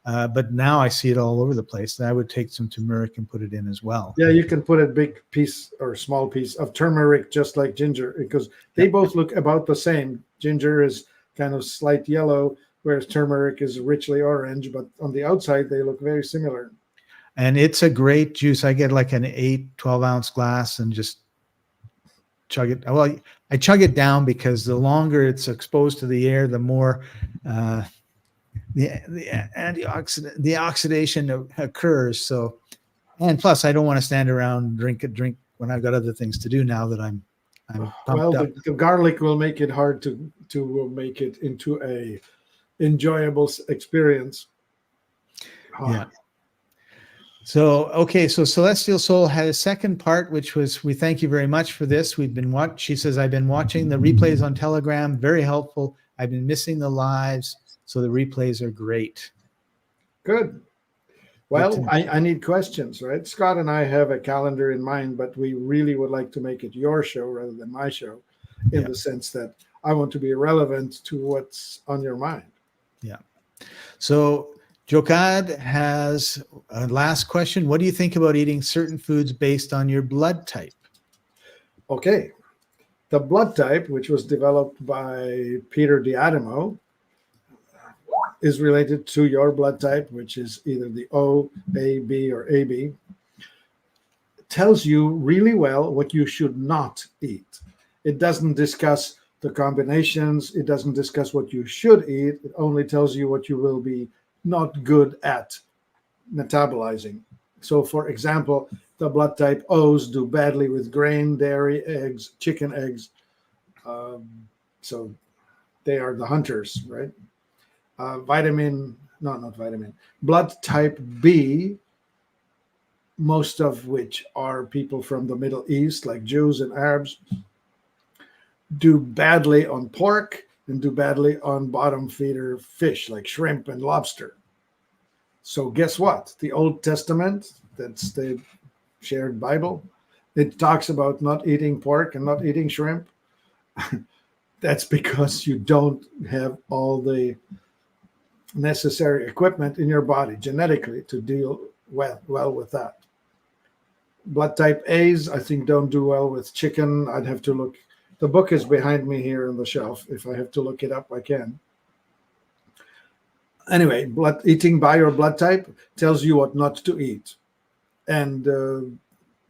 but now I see it all over the place, then I would take some turmeric and put it in as well. Yeah, you can put a big piece or small piece of turmeric just like ginger, because they both look about the same. Ginger is kind of slight yellow, whereas turmeric is richly orange, but on the outside they look very similar. And it's a great juice. I get like an 12 ounce glass and just chug it. Well, I chug it down because the longer it's exposed to the air, the more the oxidation occurs. So, and plus, I don't want to stand around drink when I've got other things to do now that I'm pumped up. The garlic will make it hard to make it into a enjoyable experience. Yeah. So, okay. So Celestial Soul had a second part, which was, we thank you very much for this. We've been she says, I've been watching the replays on Telegram. Very helpful. I've been missing the lives. So the replays are great. Good. Well, I need questions, right? Scott and I have a calendar in mind, but we really would like to make it your show rather than my show, in the sense that I want to be relevant to what's on your mind. Yeah. So Jokad has a last question. What do you think about eating certain foods based on your blood type? Okay. The blood type, which was developed by Peter D'Adamo, is related to your blood type, which is either the O, A, B, or AB. It tells you really well what you should not eat. It doesn't discuss the combinations. It doesn't discuss what you should eat. It only tells you what you will be not good at metabolizing. So, for example, the blood type O's do badly with grain, dairy, eggs, chicken eggs. So they are the hunters, right? Blood type B, most of which are people from the Middle East, like Jews and Arabs, do badly on pork and do badly on bottom feeder fish, like shrimp and lobster. So guess what? The Old Testament, that's the shared Bible, it talks about not eating pork and not eating shrimp. That's because you don't have all the necessary equipment in your body genetically to deal well with that. Blood type A's, I think, don't do well with chicken. I'd have to look. The book is behind me here on the shelf. If I have to look it up, I can. Anyway, eating by your blood type tells you what not to eat. And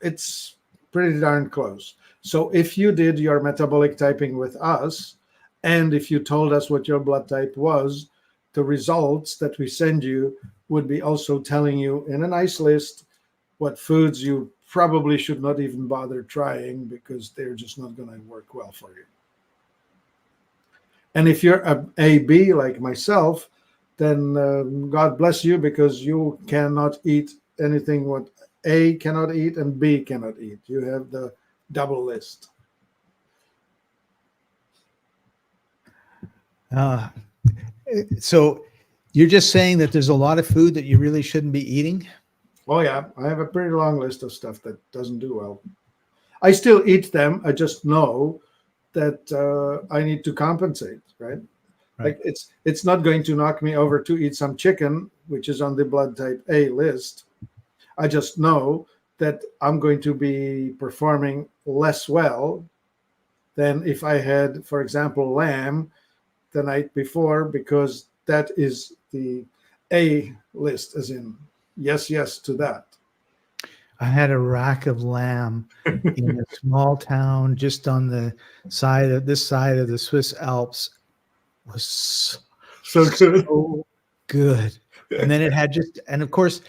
it's pretty darn close. So if you did your metabolic typing with us, and if you told us what your blood type was, the results that we send you would be also telling you in a nice list what foods you probably should not even bother trying because they're just not going to work well for you. And if you're a AB like myself, then God bless you, because you cannot eat anything what A cannot eat and B cannot eat. You have the double list. So you're just saying that there's a lot of food that you really shouldn't be eating? Oh, yeah. I have a pretty long list of stuff that doesn't do well. I still eat them. I just know that I need to compensate, right? Like it's not going to knock me over to eat some chicken, which is on the blood type A list. I just know that I'm going to be performing less well than if I had, for example, lamb the night before, because that is the A list, as in yes to that. I had a rack of lamb in a small town just on the side of the Swiss Alps. It was so good. So good. And then it had and of course,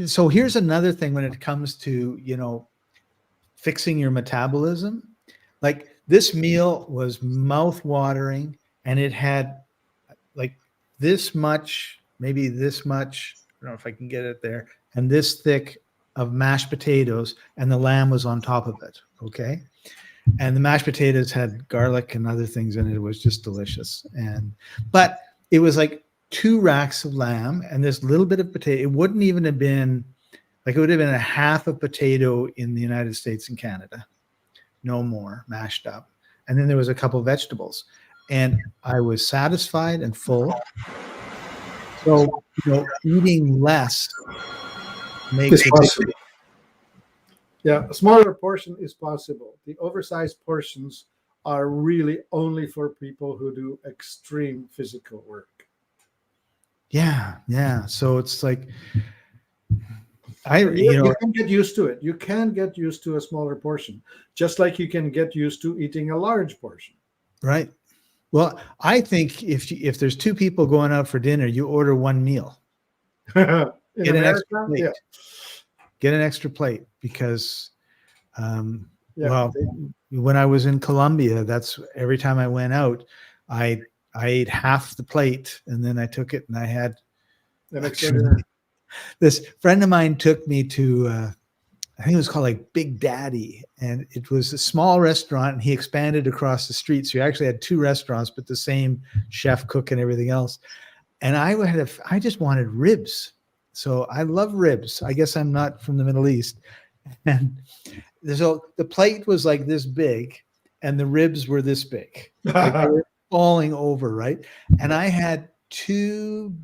so here's another thing when it comes to, fixing your metabolism. Like, this meal was mouth-watering, and it had like this much, maybe this much, I don't know if I can get it there, and this thick of mashed potatoes, and the lamb was on top of it. Okay. And the mashed potatoes had garlic and other things in it. It was just delicious. But it was like 2 racks of lamb and this little bit of potato. It wouldn't even have been like, it would have been a half a potato in the United States and Canada. No more, mashed up. And then there was a couple of vegetables. And I was satisfied and full. So, eating less makes it possible. Yeah, a smaller portion is possible. The oversized portions are really only for people who do extreme physical work. Yeah. So it's like, you can get used to it. You can get used to a smaller portion, just like you can get used to eating a large portion. Right. Well, I think if there's 2 people going out for dinner, you order 1 meal. Get an extra plate. Yeah. Get an extra plate because, when I was in Colombia, that's every time I went out, I I ate half the plate, and then I took it, and I had Actually, this friend of mine took me to I think it was called like Big Daddy, and it was a small restaurant, and he expanded across the street. So you actually had two restaurants, but the same chef, cook, and everything else. And I just wanted ribs. So I love ribs. I guess I'm not from the Middle East. And so the plate was like this big, and the ribs were this big. Like they were falling over, right? And I had two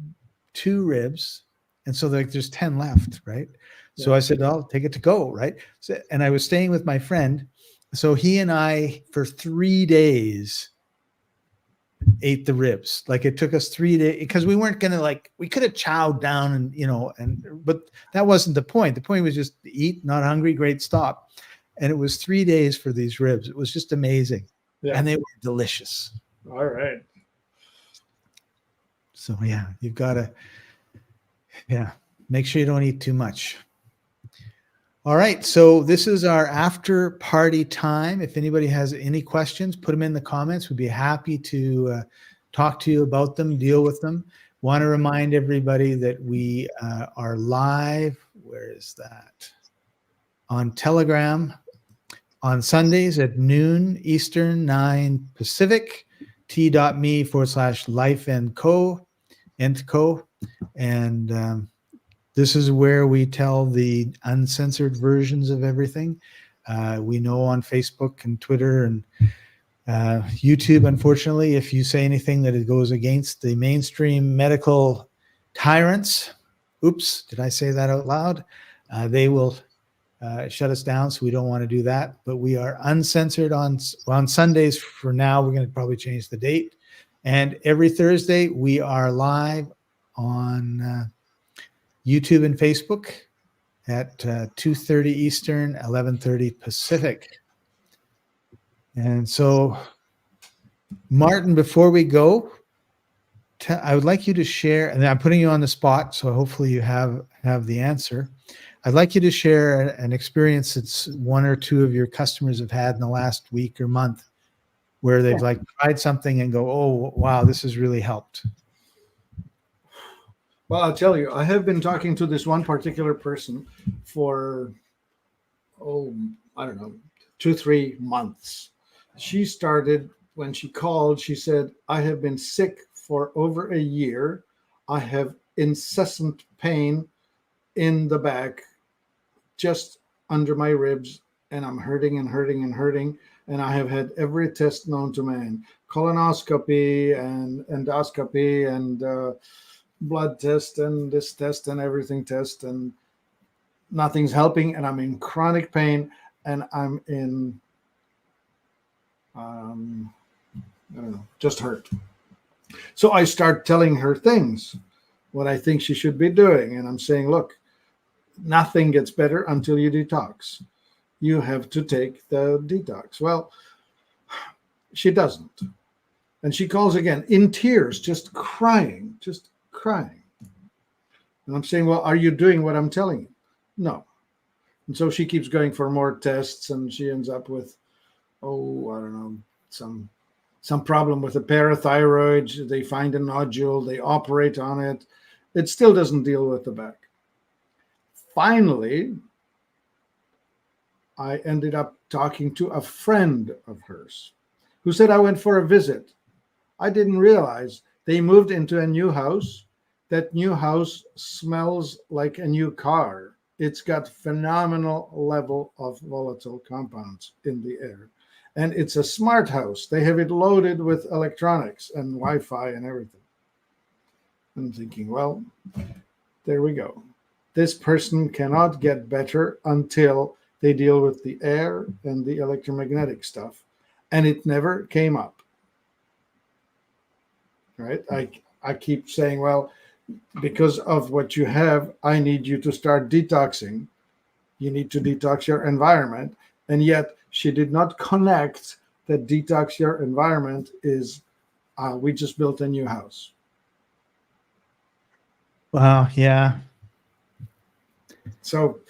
ribs, and so like there's 10 left, right? So I said, I'll take it to go, right? So, and I was staying with my friend. So he and I, for 3 days, ate the ribs. Like it took us 3 days because we weren't going to we could have chowed down but that wasn't the point. The point was just eat, not hungry, great, stop. And it was 3 days for these ribs. It was just amazing. Yeah. And they were delicious. All right. So yeah, you've got to, make sure you don't eat too much. All right, so this is our after party time. If anybody has any questions, put them in the comments. We'd be happy to talk to you about them, deal with them. Want to remind everybody that we are live. Where is that? On Telegram on Sundays at noon Eastern, 9 Pacific, t.me/life&co. And this is where we tell the uncensored versions of everything. We know on Facebook and Twitter and YouTube, unfortunately, if you say anything that it goes against the mainstream medical tyrants, oops, did I say that out loud? They will shut us down, so we don't want to do that. But we are uncensored on Sundays for now. We're going to probably change the date. And every Thursday, we are live on YouTube and Facebook at 2:30 Eastern, 11:30 Pacific. And so, Martin, before we go, I would like you to share, and I'm putting you on the spot, so hopefully you have the answer. I'd like you to share an experience that one or two of your customers have had in the last week or month where they've tried something and go, oh, wow, this has really helped. Well, I'll tell you, I have been talking to this one particular person for, I don't know, 2-3 months. She started, when she called, she said, I have been sick for over a year. I have incessant pain in the back, just under my ribs, and I'm hurting and hurting and hurting. And I have had every test known to man, colonoscopy and endoscopy and blood test and this test and everything test, and nothing's helping. And I'm in chronic pain, and I'm in, I don't know, just hurt. So I start telling her things, what I think she should be doing. And I'm saying, look, nothing gets better until you detox. You have to take the detox. Well, she doesn't. And she calls again in tears, just crying. And I'm saying, well, are you doing what I'm telling you? No. And so she keeps going for more tests, and she ends up with, I don't know, some problem with the parathyroid. They find a nodule, they operate on it. It still doesn't deal with the back. Finally, I ended up talking to a friend of hers who said, I went for a visit. I didn't realize they moved into a new house. That new house smells like a new car. It's got phenomenal level of volatile compounds in the air. And it's a smart house. They have it loaded with electronics and Wi-Fi and everything. I'm thinking, well, there we go. This person cannot get better until they deal with the air and the electromagnetic stuff. And it never came up. Right? I keep saying, well, because of what you have, I need you to start detoxing. You need to detox your environment. And yet she did not connect that detox your environment is, we just built a new house. Wow. Yeah. So,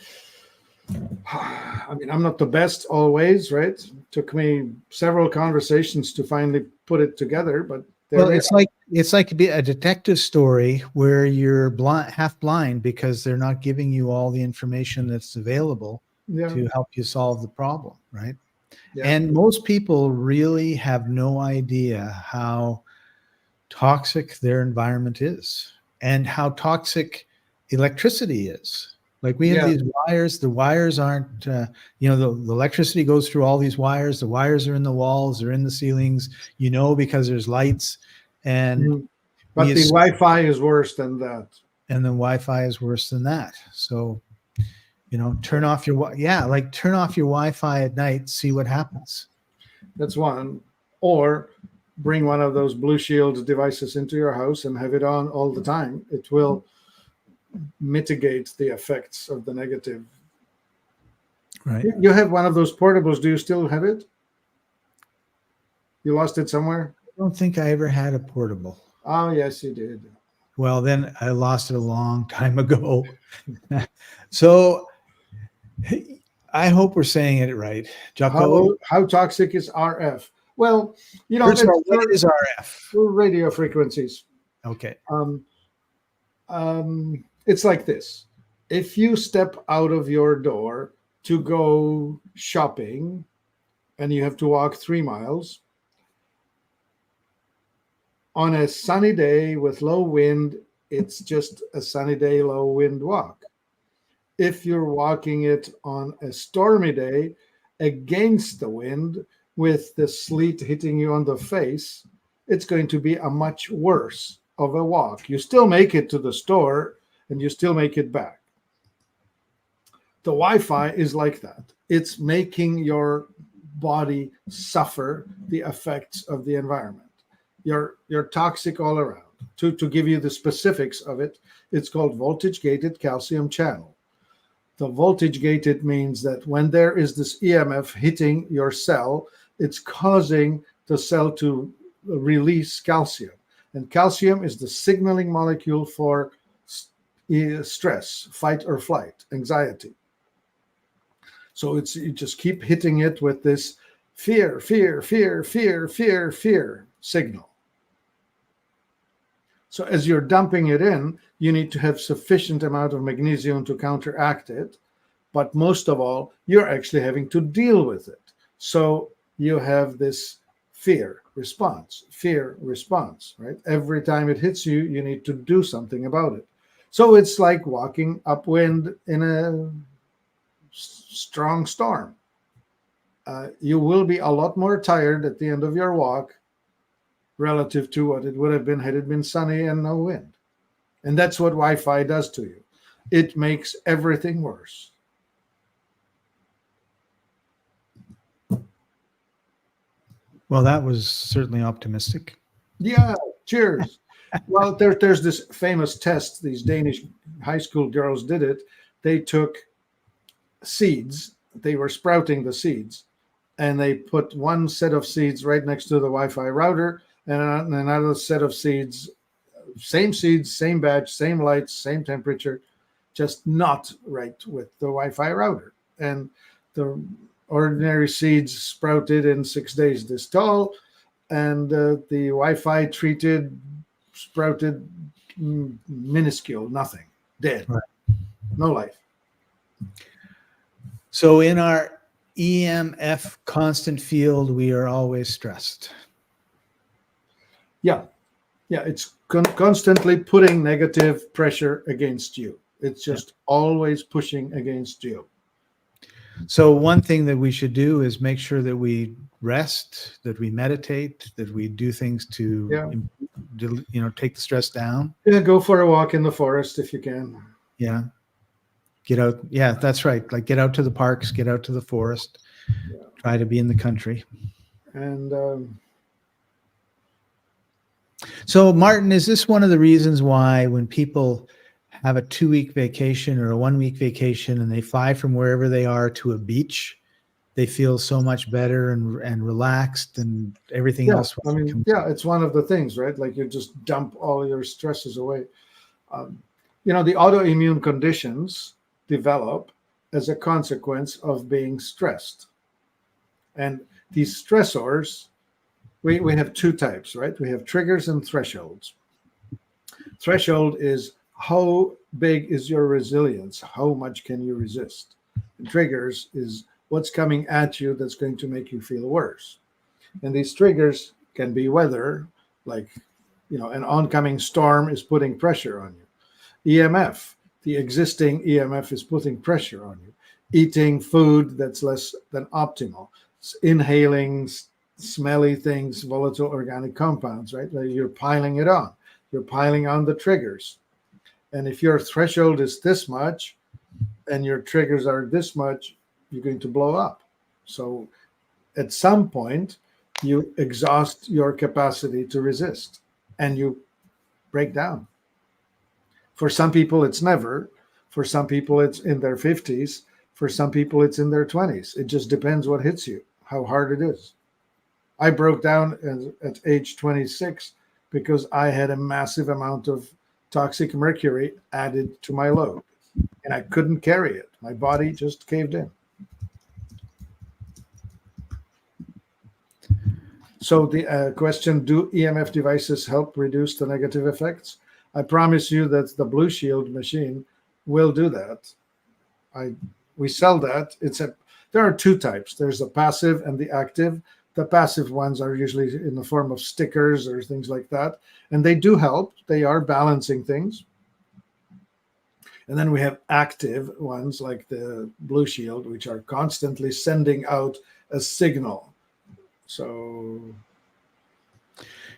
I mean, I'm not the best always, right? It took me several conversations to finally put it together, but Well, it's like a detective story where you're half blind because they're not giving you all the information that's available to help you solve the problem, right? Yeah. And most people really have no idea how toxic their environment is and how toxic electricity is. Like we have these wires, the wires aren't, the electricity goes through all these wires. The wires are in the walls, they're in the ceilings, because there's lights. And but the Wi-Fi is worse than that. And the Wi-Fi is worse than that. So, turn off your Wi-Fi at night, see what happens. That's one. Or bring one of those Blue Shield devices into your house and have it on all the time. It will mitigate the effects of the negative. Right. You have one of those portables. Do you still have it? You lost it somewhere? I don't think I ever had a portable. Oh, yes, you did. Well, then I lost it a long time ago. So I hope we're saying it right. Jaco, how toxic is RF? Well, first of all, what is RF? Radio frequencies. Okay. It's like this. If you step out of your door to go shopping and you have to walk 3 miles, on a sunny day with low wind, it's just a sunny day, low wind walk. If you're walking it on a stormy day against the wind with the sleet hitting you on the face, it's going to be a much worse of a walk. You still make it to the store and you still make it back. The Wi-Fi is like that. It's making your body suffer the effects of the environment. You're toxic all around. To give you the specifics of it, it's called voltage-gated calcium channel. The voltage-gated means that when there is this EMF hitting your cell, it's causing the cell to release calcium. And calcium is the signaling molecule for stress, fight or flight, anxiety. So you just keep hitting it with this fear signal. So as you're dumping it in, you need to have sufficient amount of magnesium to counteract it. But most of all, you're actually having to deal with it. So you have this fear response, right? Every time it hits you, you need to do something about it. So it's like walking upwind in a strong storm. You will be a lot more tired at the end of your walk relative to what it would have been had it been sunny and no wind. And that's what Wi-Fi does to you. It makes everything worse. Well, that was certainly optimistic. Yeah, cheers. Well, there's this famous test. These Danish high school girls did it. They took seeds. They were sprouting the seeds. And they put one set of seeds right next to the Wi-Fi router and another set of seeds, same batch, same lights, same temperature, just not right with the Wi-Fi router. And the ordinary seeds sprouted in 6 days this tall, and the Wi-Fi treated sprouted minuscule, nothing, dead, right. No life. So in our EMF constant field, we are always stressed. Yeah, it's constantly putting negative pressure against you. It's just always pushing against you. So one thing that we should do is make sure that we rest, that we meditate, that we do things to, take the stress down. Yeah, go for a walk in the forest if you can. Yeah. Get out. Yeah, that's right. Like get out to the parks, get out to the forest, try to be in the country. And so Martin, is this one of the reasons why when people have a 2-week vacation or a 1-week vacation and they fly from wherever they are to a beach, they feel so much better and relaxed and everything else? I mean, it's one of the things, right? Like you just dump all your stresses away. The autoimmune conditions develop as a consequence of being stressed. And these stressors we have two types, right? We have triggers and thresholds. Threshold is how big is your resilience? How much can you resist? And triggers is what's coming at you that's going to make you feel worse. And these triggers can be weather, like, an oncoming storm is putting pressure on you. EMF, the existing EMF is putting pressure on you. Eating food that's less than optimal. Inhaling smelly things, volatile organic compounds, right? Like you're piling it on. You're piling on the triggers. And if your threshold is this much and your triggers are this much, you're going to blow up. So at some point, you exhaust your capacity to resist and you break down. For some people, it's never. For some people, it's in their 50s. For some people, it's in their 20s. It just depends what hits you, how hard it is. I broke down at age 26 because I had a massive amount of toxic mercury added to my load, and I couldn't carry it. My body just caved in. So the question, do EMF devices help reduce the negative effects? I promise you that the Blue Shield machine will do that. We sell that. There are two types. There's the passive and the active. The passive ones are usually in the form of stickers or things like that. And they do help. They are balancing things. And then we have active ones like the Blue Shield, which are constantly sending out a signal. So,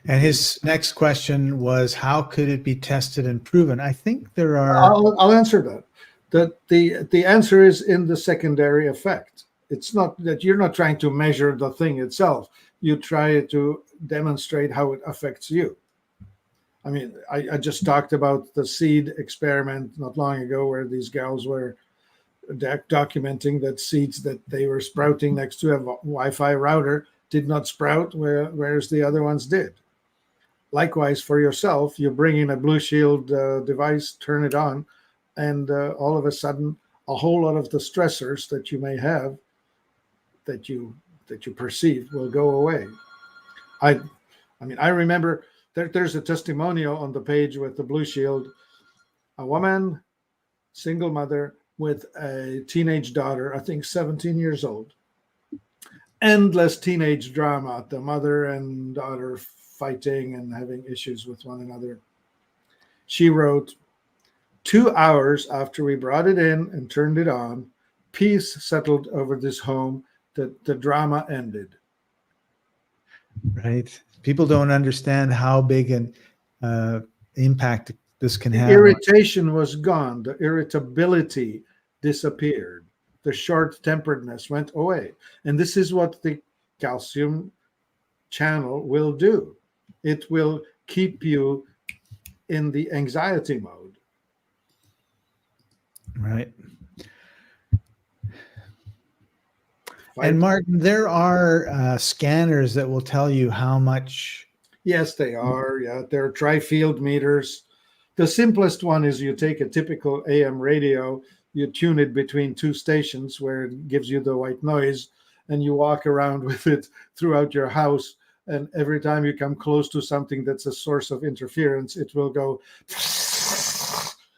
and his next question was, how could it be tested and proven? I think there are. I'll answer that. The answer is in the secondary effect. It's not that you're not trying to measure the thing itself. You try to demonstrate how it affects you. I mean, I just talked about the seed experiment not long ago where these gals were documenting that seeds that they were sprouting next to a Wi-Fi router did not sprout, whereas the other ones did. Likewise, for yourself, you bring in a Blue Shield device, turn it on, and all of a sudden, a whole lot of the stressors that you may have, that you perceive, will go away. I remember there's a testimonial on the page with the Blue Shield. A woman, single mother with a teenage daughter, I think 17 years old. Endless teenage drama, the mother and daughter fighting and having issues with one another. She wrote, 2 hours after we brought it in and turned it on, peace settled over this home. The drama ended. Right. People don't understand how big an impact this can have. Irritation was gone. The irritability disappeared. The short-temperedness went away. And this is what the calcium channel will do. It will keep you in the anxiety mode. Right. And Martin, there are scanners that will tell you how much. Yes, they are. Yeah, they're tri-field meters. The simplest one is you take a typical AM radio, you tune it between two stations where it gives you the white noise, and you walk around with it throughout your house. And every time you come close to something that's a source of interference, it will go.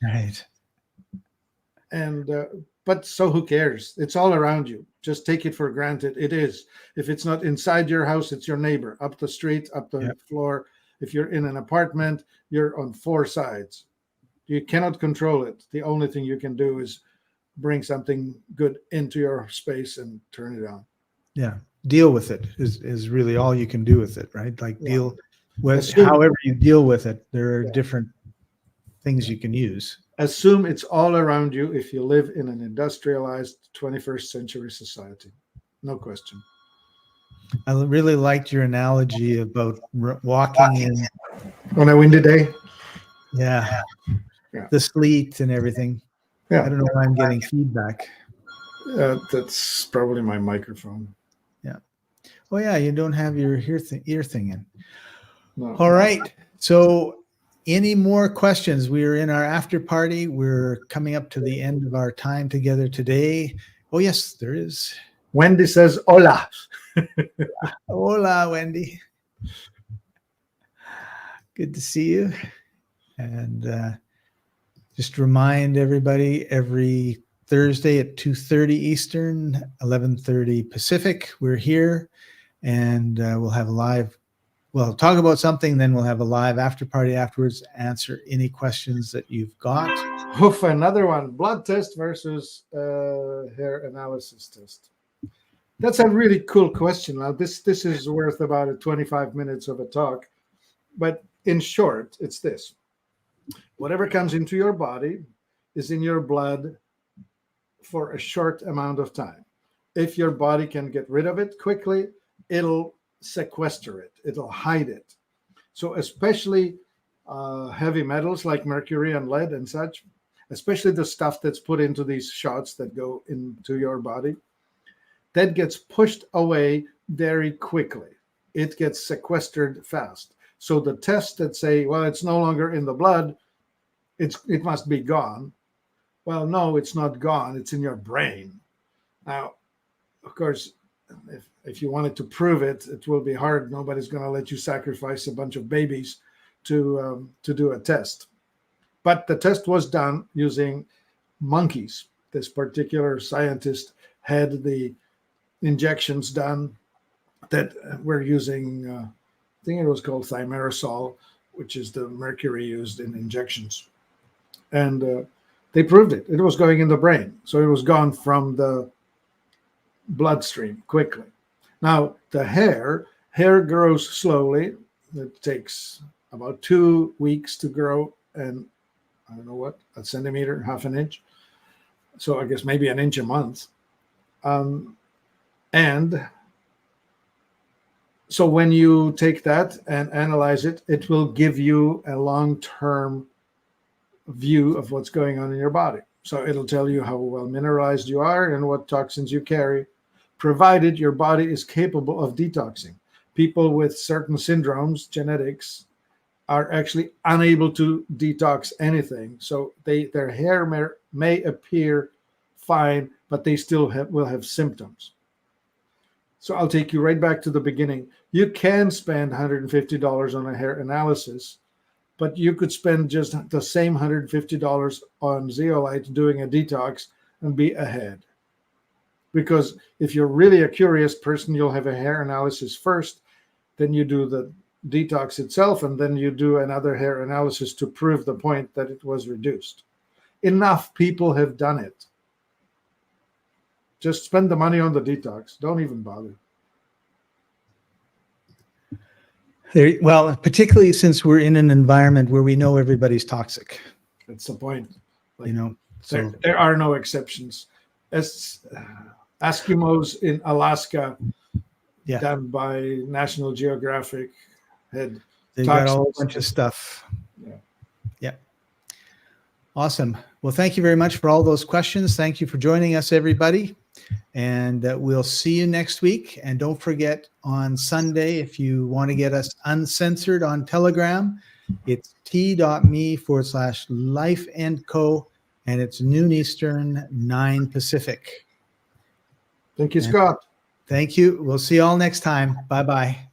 Right. And but so who cares? It's all around you. Just take it for granted. It is. If it's not inside your house, it's your neighbor, up the street, up the floor. If you're in an apartment, you're on four sides. You cannot control it. The only thing you can do is bring something good into your space and turn it on. Yeah. Deal with it is really all you can do with it, right? Like deal with however you deal with it. There are different things you can use. Assume it's all around you if you live in an industrialized 21st century society. No question. I really liked your analogy about walking in on a windy day. Yeah. The sleet and everything. Yeah. I don't know why I'm getting feedback. That's probably my microphone. Yeah. Oh yeah, you don't have your ear thing in. No. All right. So any more questions? We are in our after party. We're coming up to the end of our time together today. Oh yes, there is. Wendy says hola. Hola, Wendy. Good to see you. And just remind everybody, every Thursday at 2:30 Eastern, 11:30 Pacific, we're here, and we'll have a live, well, talk about something, then we'll have a live after party afterwards, answer any questions that you've got. Oof, another one, blood test versus hair analysis test. That's a really cool question. Now, this is worth about 25 minutes of a talk. But in short, it's this. Whatever comes into your body is in your blood for a short amount of time. If your body can get rid of it quickly, it'll sequester it. It'll hide it. So especially heavy metals like mercury and lead and such, especially the stuff that's put into these shots that go into your body, that gets pushed away very quickly. It gets sequestered fast. So the tests that say, well, it's no longer in the blood, it must be gone. Well, no, it's not gone. It's in your brain. Now, of course, if you wanted to prove it, it will be hard. Nobody's going to let you sacrifice a bunch of babies to do a test. But the test was done using monkeys. This particular scientist had the injections done that were using, I think it was called Thimerosal, which is the mercury used in injections. And they proved it. It was going in the brain. So it was gone from the bloodstream quickly. Now, the hair grows slowly. It takes about 2 weeks to grow, and I don't know what, a centimeter, half an inch. So I guess maybe an inch a month. And so when you take that and analyze it, it will give you a long-term view of what's going on in your body. So it'll tell you how well mineralized you are and what toxins you carry, provided your body is capable of detoxing. People with certain syndromes, genetics, are actually unable to detox anything. So their hair may appear fine, but they still will have symptoms. So I'll take you right back to the beginning. You can spend $150 on a hair analysis, but you could spend just the same $150 on zeolite doing a detox and be ahead. Because if you're really a curious person, you'll have a hair analysis first, then you do the detox itself, and then you do another hair analysis to prove the point that it was reduced. Enough people have done it. Just spend the money on the detox. Don't even bother. Well, particularly since we're in an environment where we know everybody's toxic. That's the point. Like, so there are no exceptions. As Eskimos in Alaska, done by National Geographic, had they got a whole bunch of stuff. Yeah. Awesome. Well, thank you very much for all those questions. Thank you for joining us, everybody. And we'll see you next week. And don't forget, on Sunday, if you want to get us uncensored on Telegram, it's t.me/lifeandco, and it's noon Eastern, 9 Pacific. Thank you, Scott. Thank you. We'll see you all next time. Bye-bye.